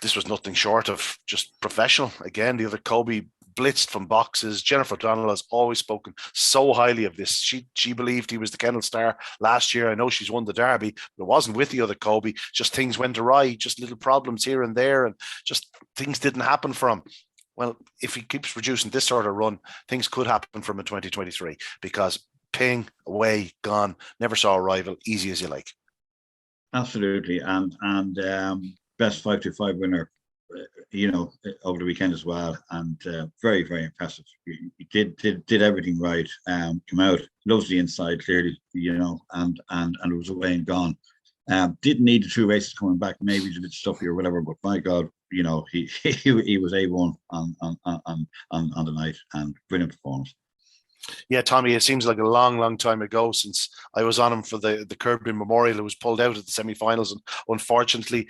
this was nothing short of just professional. Again, the other Kobe blitzed from boxes. Jennifer O'Donnell has always spoken so highly of this. She believed he was the kennel star last year. I know she's won the Derby, but it wasn't with the other Kobe. Just things went awry, just little problems here and there, and just things didn't happen for him. Well, if he keeps producing this sort of run, things could happen from in 2023 because ping, away, gone, never saw a rival, easy as you like. Absolutely, and best 525 winner, over the weekend as well, and very, very impressive. He did everything right. Come out, loves the inside clearly, and it was away and gone. Didn't need the 2 races coming back. Maybe it's a bit stuffy or whatever, but my God, he was A1 on the night, and brilliant performance. Yeah, Tommy, it seems like a long, long time ago since I was on him for the Kirkby Memorial. It was pulled out at the semi-finals, and unfortunately,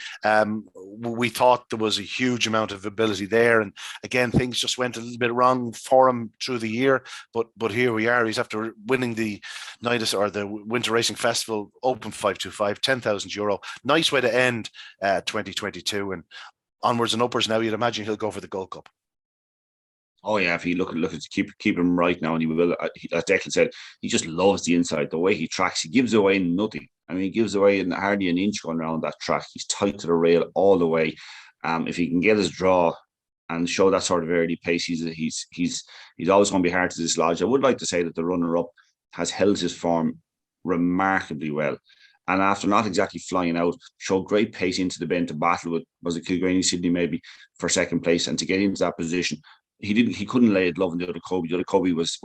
we thought there was a huge amount of ability there. And again, things just went a little bit wrong for him through the year. But here we are. He's after winning the the Winter Racing Festival Open 525, €10,000. Nice way to end 2022, and onwards and upwards. Now you'd imagine he'll go for the Gold Cup. Oh yeah, if you look at keep him right now, and he will. As Declan said, he just loves the inside. The way he tracks, he gives away nothing. I mean, he gives away hardly an inch going around that track. He's tight to the rail all the way. If he can get his draw and show that sort of early pace, he's always going to be hard to dislodge. I would like to say that the runner-up has held his form remarkably well, and after not exactly flying out, showed great pace into the bend to battle with, was it Kilgraney Sydney maybe, for second place, and to get into that position. He couldn't lay it low on the other Kobe. The other Kobe was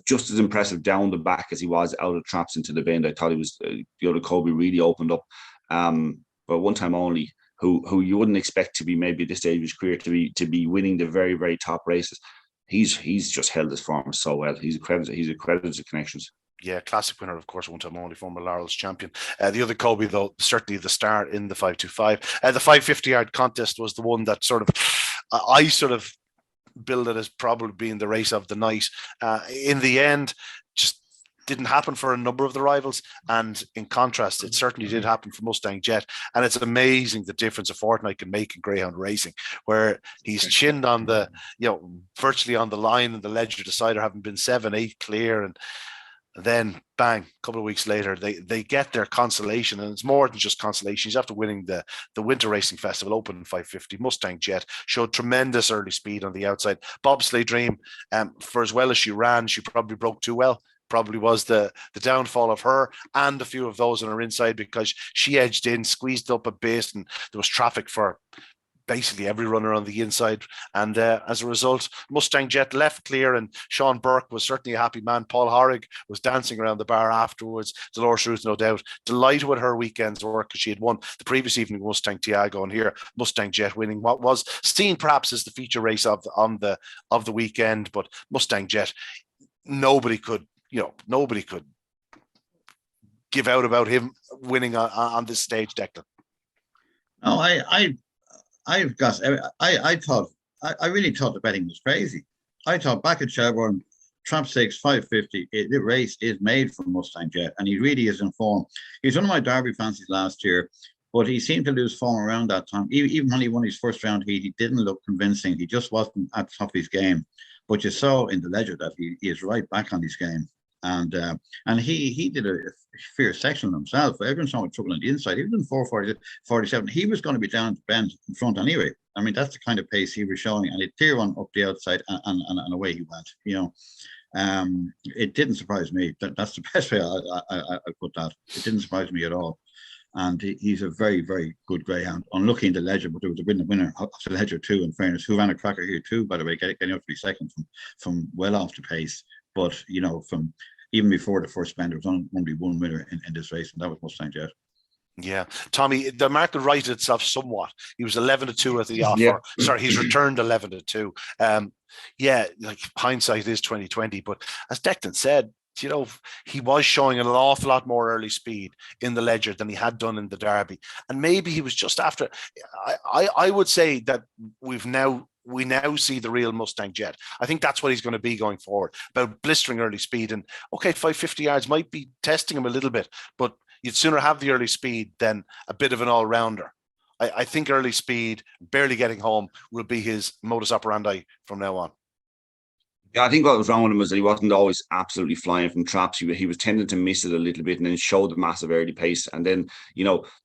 just as impressive down the back as he was out of traps into the bend. I thought he was the other Kobe really opened up, but one time only. Who you wouldn't expect to be maybe at this stage of his career to be winning the very, very top races. He's just held his form so well. He's a credit to Connections. Yeah, classic winner, of course, one time only, former Laurels champion. The other Kobe, though, certainly the star in the 525. The 550 yard contest was the one that I billed it as probably being the race of the night. In the end, just didn't happen for a number of the rivals, and in contrast, it certainly did happen for Mustang Jet. And it's amazing the difference a fortnight can make in Greyhound racing, where he's chinned on the, virtually on the line, and the Ledger Decider having been 7-8 clear, and then bang, a couple of weeks later, they get their consolation, and it's more than just consolation. He's after winning the Winter Racing Festival Open 550. Mustang Jet showed tremendous early speed on the outside. Bobsleigh Dream, for as well as she ran, she probably broke too well. Probably was the downfall of her and a few of those on her inside, because she edged in, squeezed up a bit, and there was traffic for basically every runner on the inside. And as a result, Mustang Jet left clear, and Sean Burke was certainly a happy man. Paul Horrig was dancing around the bar afterwards. Dolores Ruth, no doubt, delighted with her weekend's work, because she had won the previous evening Mustang Tiago, and here Mustang Jet winning what was seen perhaps as the feature race of the weekend. But Mustang Jet, nobody could give out about him winning on this stage, Declan. No, I really thought the betting was crazy. I thought back at Shelbourne, Trump 6 550, the race is made for Mustang Jet, and he really is in form. He's one of my Derby fancies last year, but he seemed to lose form around that time. Even when he won his first round heat, he didn't look convincing. He just wasn't at the top of his game. But you saw in the Ledger that he is right back on his game. And he did a fierce section himself. Everyone saw him trouble on the inside. He was in 4:47. He was going to be down to bend in front anyway. I mean, that's the kind of pace he was showing, and it clear one up the outside, and away he went. It didn't surprise me. That's the best way I put that. It didn't surprise me at all. And he's a very, very good greyhound. Unlucky in the Ledger, but there was a winner of the Ledger too, in fairness, who ran a cracker here too, by the way, getting up to be second from well off the pace. But, from even before the first bend, there was only one winner in this race, and that was Mustang Jet. Yeah, Tommy, the market righted itself somewhat. He was 11-2 at the offer. Yeah. Sorry, he's returned 11-2. Yeah, like hindsight is 2020, but as Declan said, he was showing an awful lot more early speed in the Ledger than he had done in the Derby, and maybe he was just after. I would say that we now see the real Mustang Jet. I think that's what he's going to be going forward, about blistering early speed. And okay, 550 yards might be testing him a little bit, but you'd sooner have the early speed than a bit of an all-rounder. I think early speed, barely getting home, will be his modus operandi from now on. Yeah, I think what was wrong with him was that he wasn't always absolutely flying from traps. He was tending to miss it a little bit and then show the massive early pace. And then,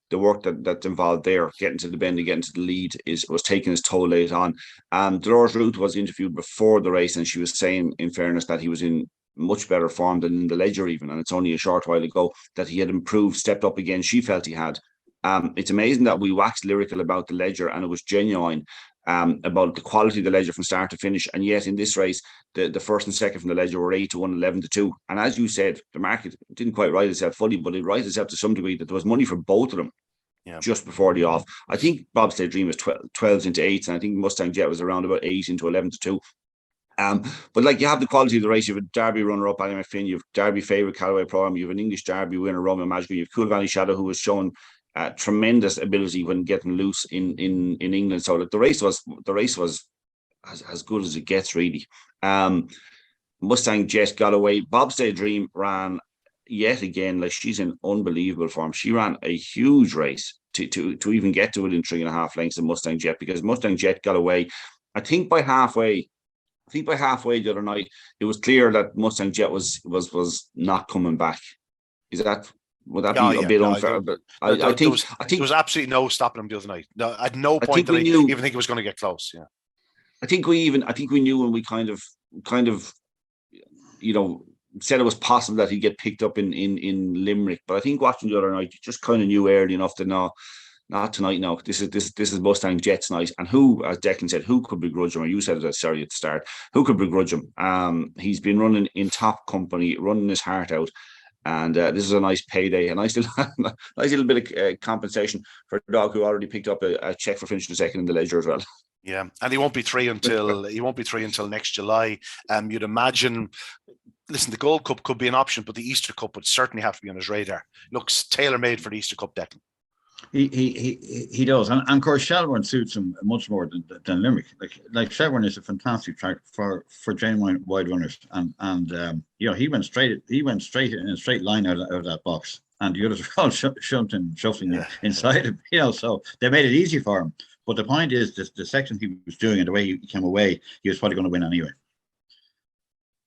the work that's involved there, getting to the bend and getting to the lead, was taking his toll late on. Dolores Ruth was interviewed before the race, and she was saying, in fairness, that he was in much better form than in the Ledger even. And it's only a short while ago that he had improved, stepped up again. She felt he had. It's amazing that we waxed lyrical about the Ledger, and it was genuine. About the quality of the Ledger from start to finish, and yet in this race, the first and second from the Ledger were 8-1, 11-2. And as you said, the market didn't quite right itself fully, but it righted itself to some degree that there was money for both of them. Yeah. Just before the off. I think Bobsleigh Dream was 12s into 8s, and I think Mustang Jet was around about 8 into 11-2. But like, you have the quality of the race. You have a Derby runner-up, Ali McFinn. You have Derby favourite Callaway Program. You have an English Derby winner, Romeo Magical. You have Cool Valley Shadow, who was shown tremendous ability when getting loose in England. So like, the race was as good as it gets, really. Mustang Jet got away. Bobsleigh Dream ran yet again. Like, she's in unbelievable form. She ran a huge race to even get to within 3.5 lengths of Mustang Jet, because Mustang Jet got away. I think by halfway the other night, it was clear that Mustang Jet was not coming back. Would that be a bit unfair? I think there was absolutely no stopping him the other night. No, at no point did I even think it was going to get close. Yeah, I think we knew when we kind of said it was possible that he'd get picked up in Limerick. But I think watching the other night, you just kind of knew early enough to know, not tonight. No, this is Mustang Jet's night. And who, as Declan said, who could begrudge him? Or you said it, sorry, at the start. Who could begrudge him? He's been running in top company, running his heart out. And this is a nice payday, a nice little bit of compensation for a dog who already picked up a check for finishing second in the Ledger as well. Yeah, and he won't be three until next July. You'd imagine. Listen, the Gold Cup could be an option, but the Easter Cup would certainly have to be on his radar. Looks tailor-made for the Easter Cup, Declan. He does, and of course Shelbourne suits him much more than Limerick. Like Shelbourne is a fantastic track for genuine wide runners, and he went straight in a straight line out of that box, and the others were all shuffling inside him. So they made it easy for him. But the point is, the section he was doing and the way he came away, he was probably going to win anyway.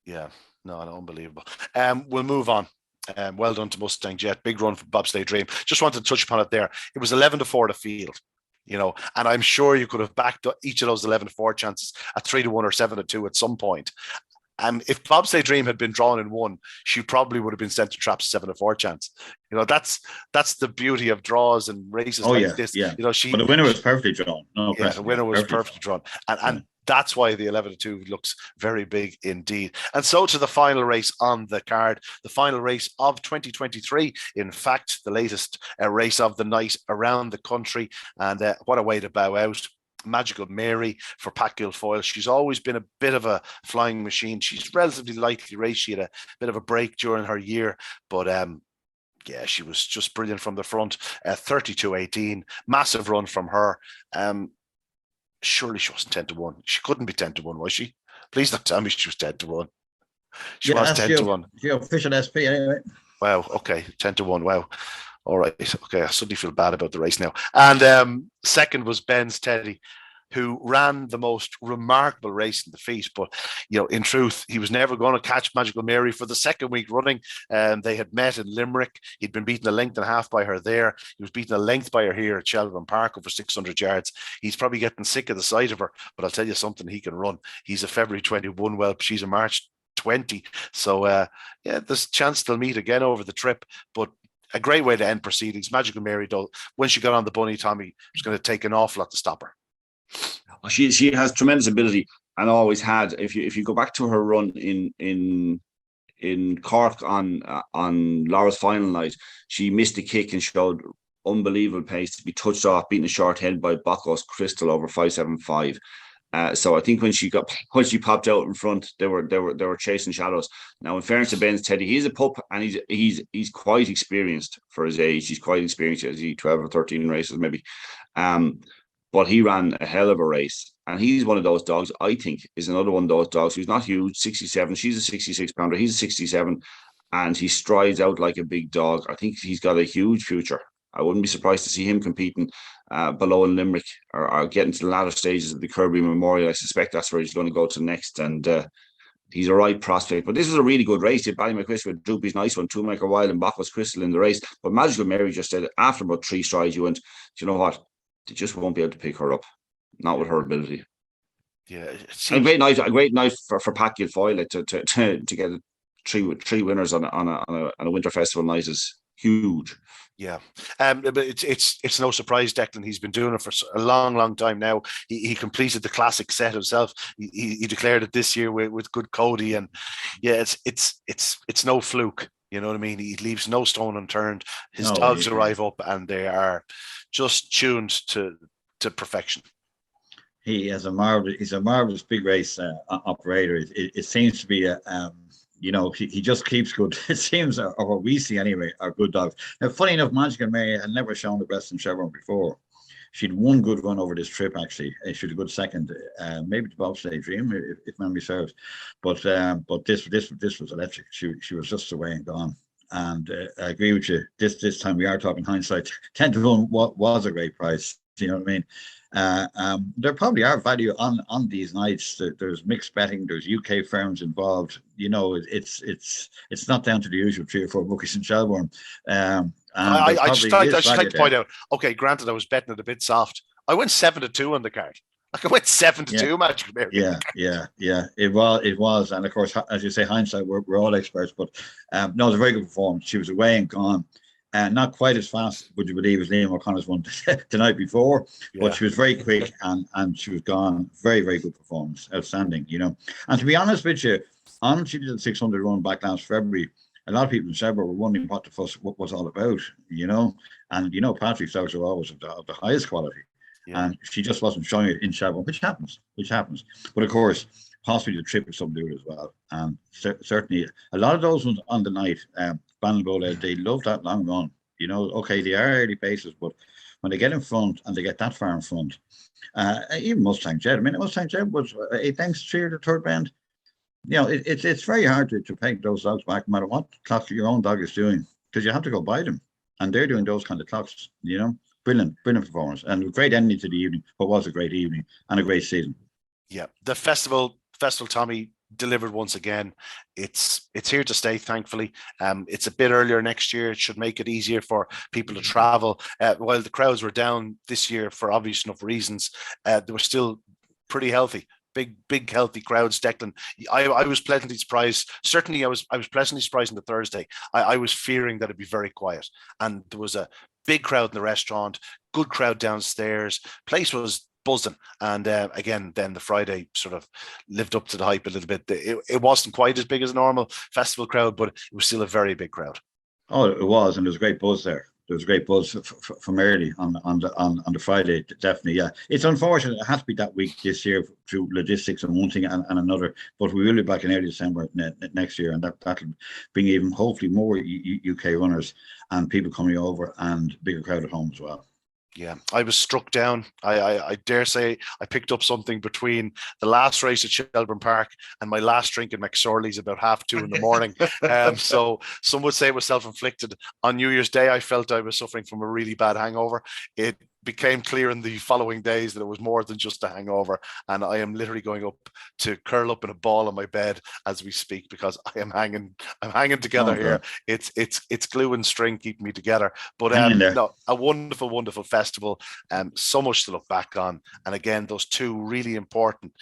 Yeah, no, unbelievable. We'll move on. Well done to Mustang Jet. Big run for Bobsleigh Dream. Just wanted to touch upon it there. It was 11-4 to field, and I'm sure you could have backed each of those 11-4 chances at 3-1 or 7-2 at some point. If Bobsleigh Dream had been drawn in 1, she probably would have been sent to traps 7-4 chance. That's the beauty of draws and races this. Yeah. But the winner was perfectly drawn. The winner was perfectly drawn. And that's why the 11-2 looks very big indeed. And so to the final race on the card, the final race of 2023. In fact, the latest race of the night around the country. And what a way to bow out. Magical Mary for Pat Guilfoyle. She's always been a bit of a flying machine. She's relatively lightly raced. She had a bit of a break during her year, but she was just brilliant from the front. 32-18, massive run from her. Surely she wasn't 10-1. She couldn't be 10-1, was she? Please don't tell me she was 10-1. She was 10-1. The official SP anyway. Wow. Okay, 10-1. Wow. All right. Okay. I suddenly feel bad about the race now. And second was Ben's Teddy, who ran the most remarkable race in the feast. But, in truth, he was never going to catch Magical Mary for the second week running. They had met in Limerick. He'd been beaten a length and a half by her there. He was beaten a length by her here at Shelbourne Park over 600 yards. He's probably getting sick of the sight of her, but I'll tell you something, he can run. He's a February 21 whelp. She's a March 20. So, there's a chance they'll meet again over the trip. But a great way to end proceedings. Magical Mary, though, when she got on the bunny, Tommy, was going to take an awful lot to stop her. She has tremendous ability and always had. If you go back to her run in Cork on Laura's final night, she missed a kick and showed unbelievable pace to be touched off, beating a short head by Bacchus Crystal over 5.75. So I think when she popped out in front, they were chasing shadows. Now, in fairness to Ben's Teddy, he's a pup and he's quite experienced for his age. He's quite experienced. He's 12 or 13 races maybe. But he ran a hell of a race. And he's one of those dogs, I think, is another one of those dogs who's not huge, 67. She's a 66 pounder. He's a 67. And he strides out like a big dog. I think he's got a huge future. I wouldn't be surprised to see him competing below in Limerick or getting to the latter stages of the Kirby Memorial. I suspect that's where he's going to go to next. And he's a right prospect. But this was a really good race. Ballymacris with Droopy's nice one, 2 Michael Wild and Bacchus Crystal in the race. But Magical Mary just said after about 3 strides, you went, do you know what? They just won't be able to pick her up. Not with her ability. Yeah. A great night for Pat Guilfoyle to get three winners on a winter festival night is huge. Yeah, but it's no surprise, Declan. He's been doing it for a long time now. He completed the classic set himself. He declared it this year with Good Cody, and yeah, it's no fluke. You know what I mean? He leaves no stone unturned. His dogs arrive up, and they are just tuned to perfection. He's a marvelous big race operator. It seems to be he just keeps good. It seems, or what we see anyway, are good dogs. Now, funny enough, Magical Mary had never shown the best in Shelbourne before. She'd one good run over this trip, actually. She had a good second, maybe the Bobsleigh Dream, if memory serves. But this was electric. She was just away and gone. And I agree with you. This time we are talking hindsight. 10 to 1 was a great price. You know what I mean? There probably are value on these nights. There's mixed betting. There's UK firms involved. You know, it's not down to the usual 3 or 4 bookies in Shelbourne. I just like to point out. Okay, granted, I was betting it a bit soft. I went 7 to 2 on the card. Like I went 7 to 2, Magical Mary. Yeah. It was, and of course, as you say, hindsight, we're all experts. But no, it was a very good performance. She was away and gone. And not quite as fast, would you believe, as Liam O'Connor's one the night before, but she was very quick and she was gone. Very, very good performance, outstanding, you know. And to be honest with you, she did the 600 run back last February. A lot of people in Shelbourne were wondering what the fuss was all about, you know. And you know, Patrick's dogs are always of the highest quality, and she just wasn't showing it in Shelbourne, which happens. But of course, possibly the trip is something to do as well. And certainly, a lot of those ones on the night. Ballinbola, they love that long run. You know, okay, they are early paces, but when they get in front and they get that far in front, even Mustang Jet. I mean, Mustang Jet was 8 lengths 3 or the third bend. You know, it's very hard to peg those dogs back, no matter what clock your own dog is doing, because you have to go by them, and they're doing those kind of clocks. You know, brilliant performance and a great ending to the evening. What was a great evening and a great season. Yeah, the festival, Tommy, delivered once again. It's here to stay, thankfully. It's a bit earlier next year. It should make it easier for people to travel. While the crowds were down this year for obvious enough reasons, they were still pretty healthy. Big healthy crowds, Declan. I was pleasantly surprised. Certainly, I was pleasantly surprised on the Thursday. I was fearing that it'd be very quiet, and there was a big crowd in the restaurant, good crowd downstairs. Place was buzzing, and again, then the Friday sort of lived up to the hype a little bit. It wasn't quite as big as a normal festival crowd, but it was still a very big crowd. Oh, it was, and there was a great buzz there. There was a great buzz from early on the Friday, definitely. Yeah, it's unfortunate it has to be that week this year through logistics and one thing and another. But we will be back in early December next year, and that'll bring even hopefully more UK runners and people coming over and bigger crowd at home as well. Yeah, I was struck down. I dare say I picked up something between the last race at Shelbourne Park and my last drink in McSorley's about 2:30 in the morning. So some would say it was self-inflicted. On New Year's Day, I felt I was suffering from a really bad hangover. It became clear in the following days that it was more than just a hangover, and I am literally going up to curl up in a ball on my bed as we speak because I'm hanging together here. It's glue and string keeping me together. But no, a wonderful festival. So much to look back on, and again, those 2 really important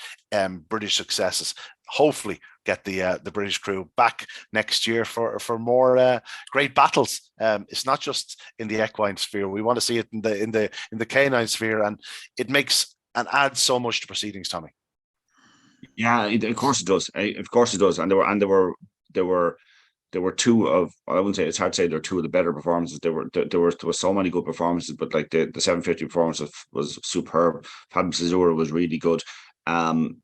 British successes. Hopefully get the British crew back next year for more great battles. It's not just in the equine sphere. We want to see it in the canine sphere, and it makes and adds so much to proceedings, Tommy. Yeah, of course it does. Of course it does. And there were two of, I wouldn't say, it's hard to say they're two of the better performances. There were so many good performances, but like the 750 performance was superb. Fabio Cesura was really good, and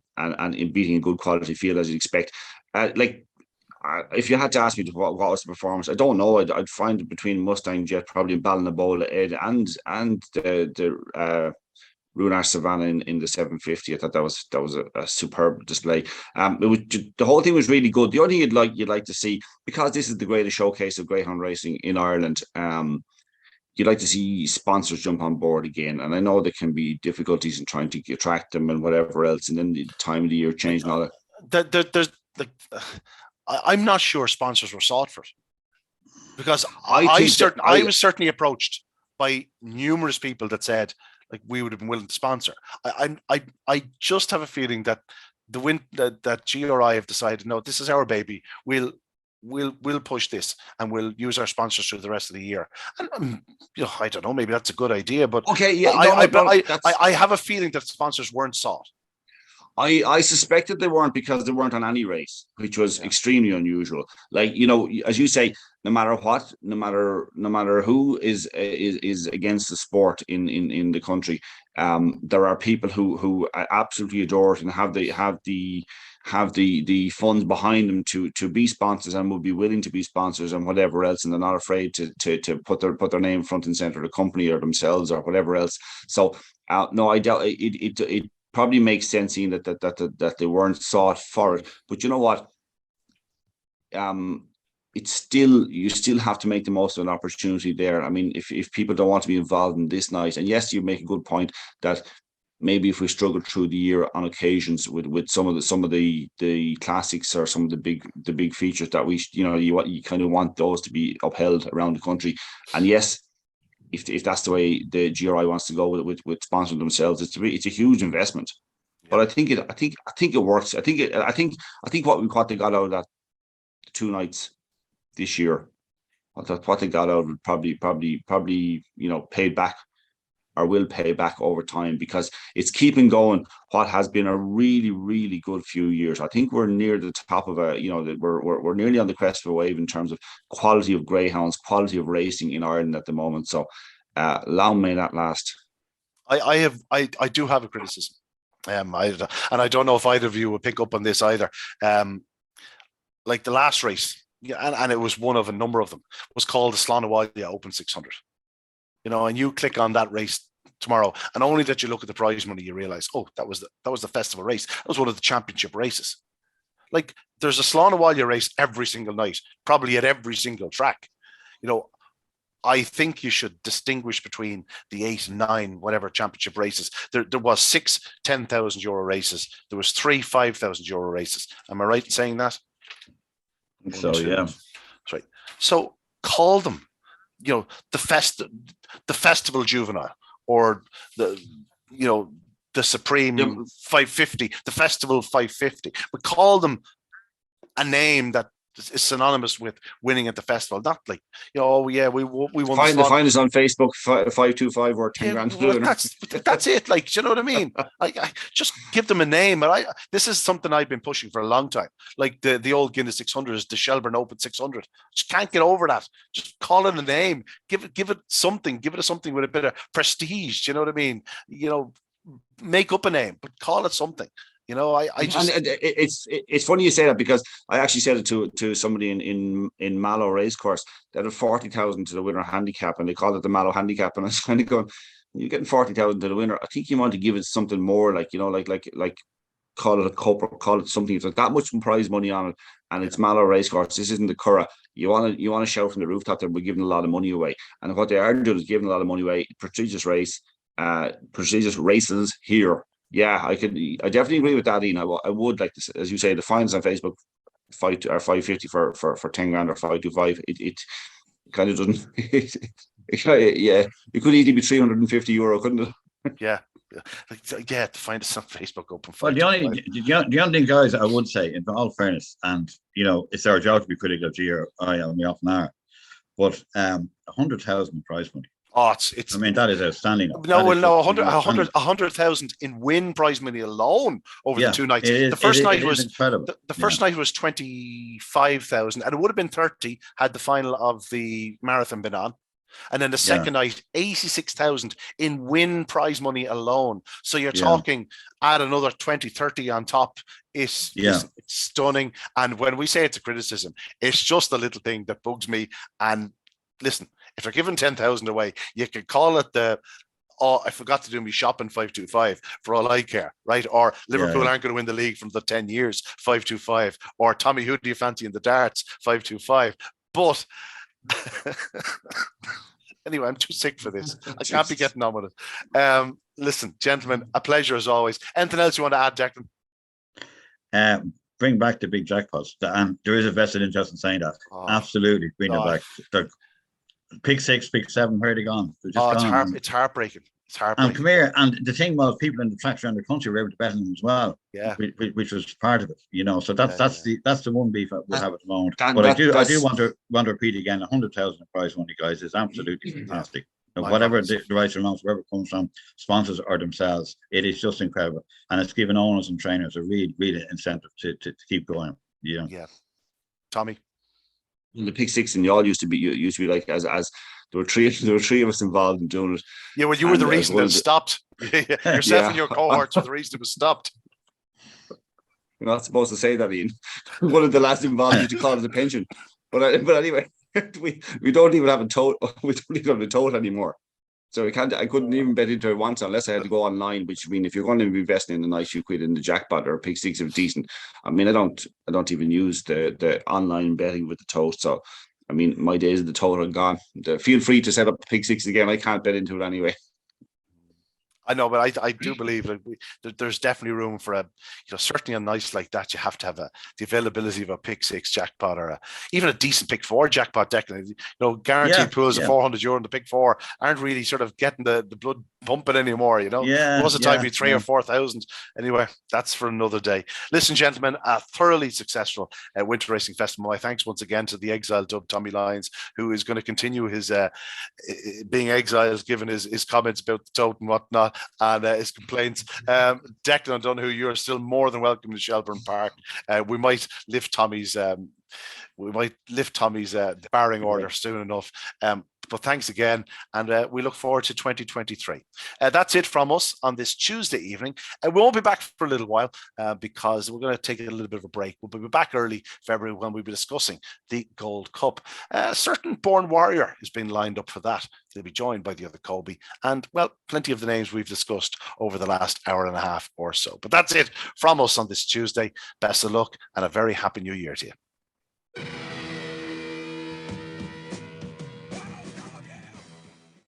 in beating a good quality field as you'd expect. If you had to ask me what was the performance, I don't know. I'd find it between Mustang Jet, probably Ballinabola and the Runar Savannah in the 750. I thought that was a superb display. It was the whole thing was really good. The only thing you'd like to see, because this is the greatest showcase of greyhound racing in Ireland, you'd like to see sponsors jump on board again. And I know there can be difficulties in trying to attract them and whatever else, and then the time of the year change and all that. There's like, I'm not sure sponsors were sought for it, because I was certainly approached by numerous people that said, like, we would have been willing to sponsor. I just have a feeling that that GRI have decided, no, this is our baby. We'll push this and we'll use our sponsors through the rest of the year. And I don't know, maybe that's a good idea, but okay, yeah, I have a feeling that sponsors weren't sought. I suspected they weren't, because they weren't on any race, which was extremely unusual. Like, as you say, no matter what, no matter who is against the sport in the country, there are people who absolutely adore it and have the funds behind them to be sponsors and would be willing to be sponsors and whatever else, and they're not afraid to put their name front and center, the company or themselves or whatever else. So no, I doubt it probably makes sense, seeing that they weren't sought for it. But you know what? You still have to make the most of an opportunity there. I mean, if people don't want to be involved in this night, and yes, you make a good point that maybe if we struggle through the year on occasions with some of the classics or some of the big features that you kind of want those to be upheld around the country. And yes, if that's the way the GRI wants to go with sponsoring themselves, it's a huge investment. But I think it works. I think what they got out of that 2 nights this year, what they got out of it probably paid back, or will pay back over time, because it's keeping going what has been a really, really good few years. I think we're near the top of we're nearly on the crest of a wave in terms of quality of greyhounds, quality of racing in Ireland at the moment. So long may that last. I do have a criticism. And I don't know if either of you will pick up on this either. Like the last race, and it was one of a number of them, was called the Slánabhaile Open 600. And you click on that race tomorrow, and only that you look at the prize money, you realize, oh, that was the festival race. That was one of the championship races. Like, there's a Slánabhaile race every single night, probably at every single track. I think you should distinguish between the 8 and 9, whatever championship races. There was 6 €10,000 races. There was 3 €5,000 races. Am I right in saying that? So yeah, that's right. So call them, the festival juvenile, or the Supreme 550, the Festival 550. We call them a name that is synonymous with winning at the festival. Not like, we won. Find us on Facebook, 525 or 10 grand. Well, that's it. Like, do you know what I mean? I just give them a name. But this is something I've been pushing for a long time. Like the old Guinness 600 is the Shelbourne Open 600. Just can't get over that. Just call it a name. Give it something. Give it something with a bit of prestige. Do you know what I mean? Make up a name, but call it something. It's funny you say that, because I actually said it to somebody in Mallow Racecourse. They had 40,000 to the winner handicap, and they called it the Mallow handicap. And I was kind of going, you're getting 40,000 to the winner. I think you want to give it something more, like call it a cup, or call it something. If there's that much prize money on it, and it's Mallow Racecourse, this isn't the Curragh. You want to shout from the rooftop that we're giving a lot of money away. And what they are doing is giving a lot of money away. Prestigious races here. Yeah, I definitely agree with that, Ian. I would like to, as you say, the fines on Facebook, 550 for 10 grand or 525. It kind of doesn't. Yeah, it could easily be €350, couldn't it? Yeah, to find us on Facebook open. Well, the only thing, guys, I would say, in all fairness, and it's our job to be critical of GRI, and we often are, but 100,000 prize money. Oh, it's. I mean, that is outstanding. No, well, no, outstanding. 100,000 in win prize money alone over the 2 nights. It is, The first night it was incredible. The first night was 25,000, and it would have been 30 had the final of the marathon been on. And then the second night, 86,000 in win prize money alone. So you're talking add another 20, 30 on top. It's stunning. And when we say it's a criticism, it's just a little thing that bugs me. And listen, if they're giving 10,000 away, you can call it I forgot to do me shopping 525 for all I care, right? Or Liverpool aren't going to win the league from the 10 years 525, or Tommy, who do you fancy in the darts 525? But anyway, I'm too sick for this. I can't be getting on with it. Listen, gentlemen, a pleasure as always. Anything else you want to add, Declan? Bring back the big jackpots, and there is a vested interest in saying that. Absolutely, bring it back. The pick 6, pick 7, where are they gone? They're just gone. It's heartbreaking. It's heartbreaking. And come here, and the thing was, people in the tracks around the country were able to bet on them as well. Yeah, which was part of it, you know. So that's the one beef we have at the moment. But I do want to repeat again: 100,000 prize money, guys, is absolutely fantastic. Now, whatever the rights or amounts, wherever it comes from, sponsors or themselves, it is just incredible, and it's given owners and trainers a real incentive to keep going. You know. Yeah, Tommy. The pick 6 and y'all used to be like as there were three of us involved in doing it. Yeah, well, you were the reason that it stopped. Yourself and your cohorts were the reason it was stopped. You're not supposed to say that, Ian. One of the lads involved used to call it a pension. But anyway, we don't even have a tote. We don't even have a tote anymore. So I couldn't even bet into it once unless I had to go online, which, I mean, if you're going to be investing in a nice few quid in the jackpot or a pick 6 if it's decent, I mean, I don't even use the online betting with the tote. So, I mean, my days of the tote are gone. Feel free to set up pick 6 again. I can't bet into it anyway. I know, but I do believe that there's definitely room for certainly a night like that. You have to have the availability of a pick 6 jackpot or even a decent pick 4 jackpot. Declan, guaranteed pools of €400 in the pick 4 aren't really sort of getting the blood pumping anymore. There was a time you 3,000 or 4,000. Anyway, that's for another day. Listen, gentlemen, a thoroughly successful Winter Racing Festival. My thanks once again to the exiled dub Tommy Lyons, who is going to continue his being exiled, given his comments about the tote and whatnot, and his complaints. Declan O'Donoghue, you're still more than welcome to Shelbourne Park. We might lift Tommy's barring order soon enough. But thanks again, and we look forward to 2023. That's it from us on this Tuesday evening. We won't be back for a little while because we're going to take a little bit of a break. We'll be back early February when we'll be discussing the Gold Cup. A certain Born Warrior has been lined up for that. They'll be joined by the other Colby and, well, plenty of the names we've discussed over the last hour and a half or so. But that's it from us on this Tuesday. Best of luck and a very happy new year to you.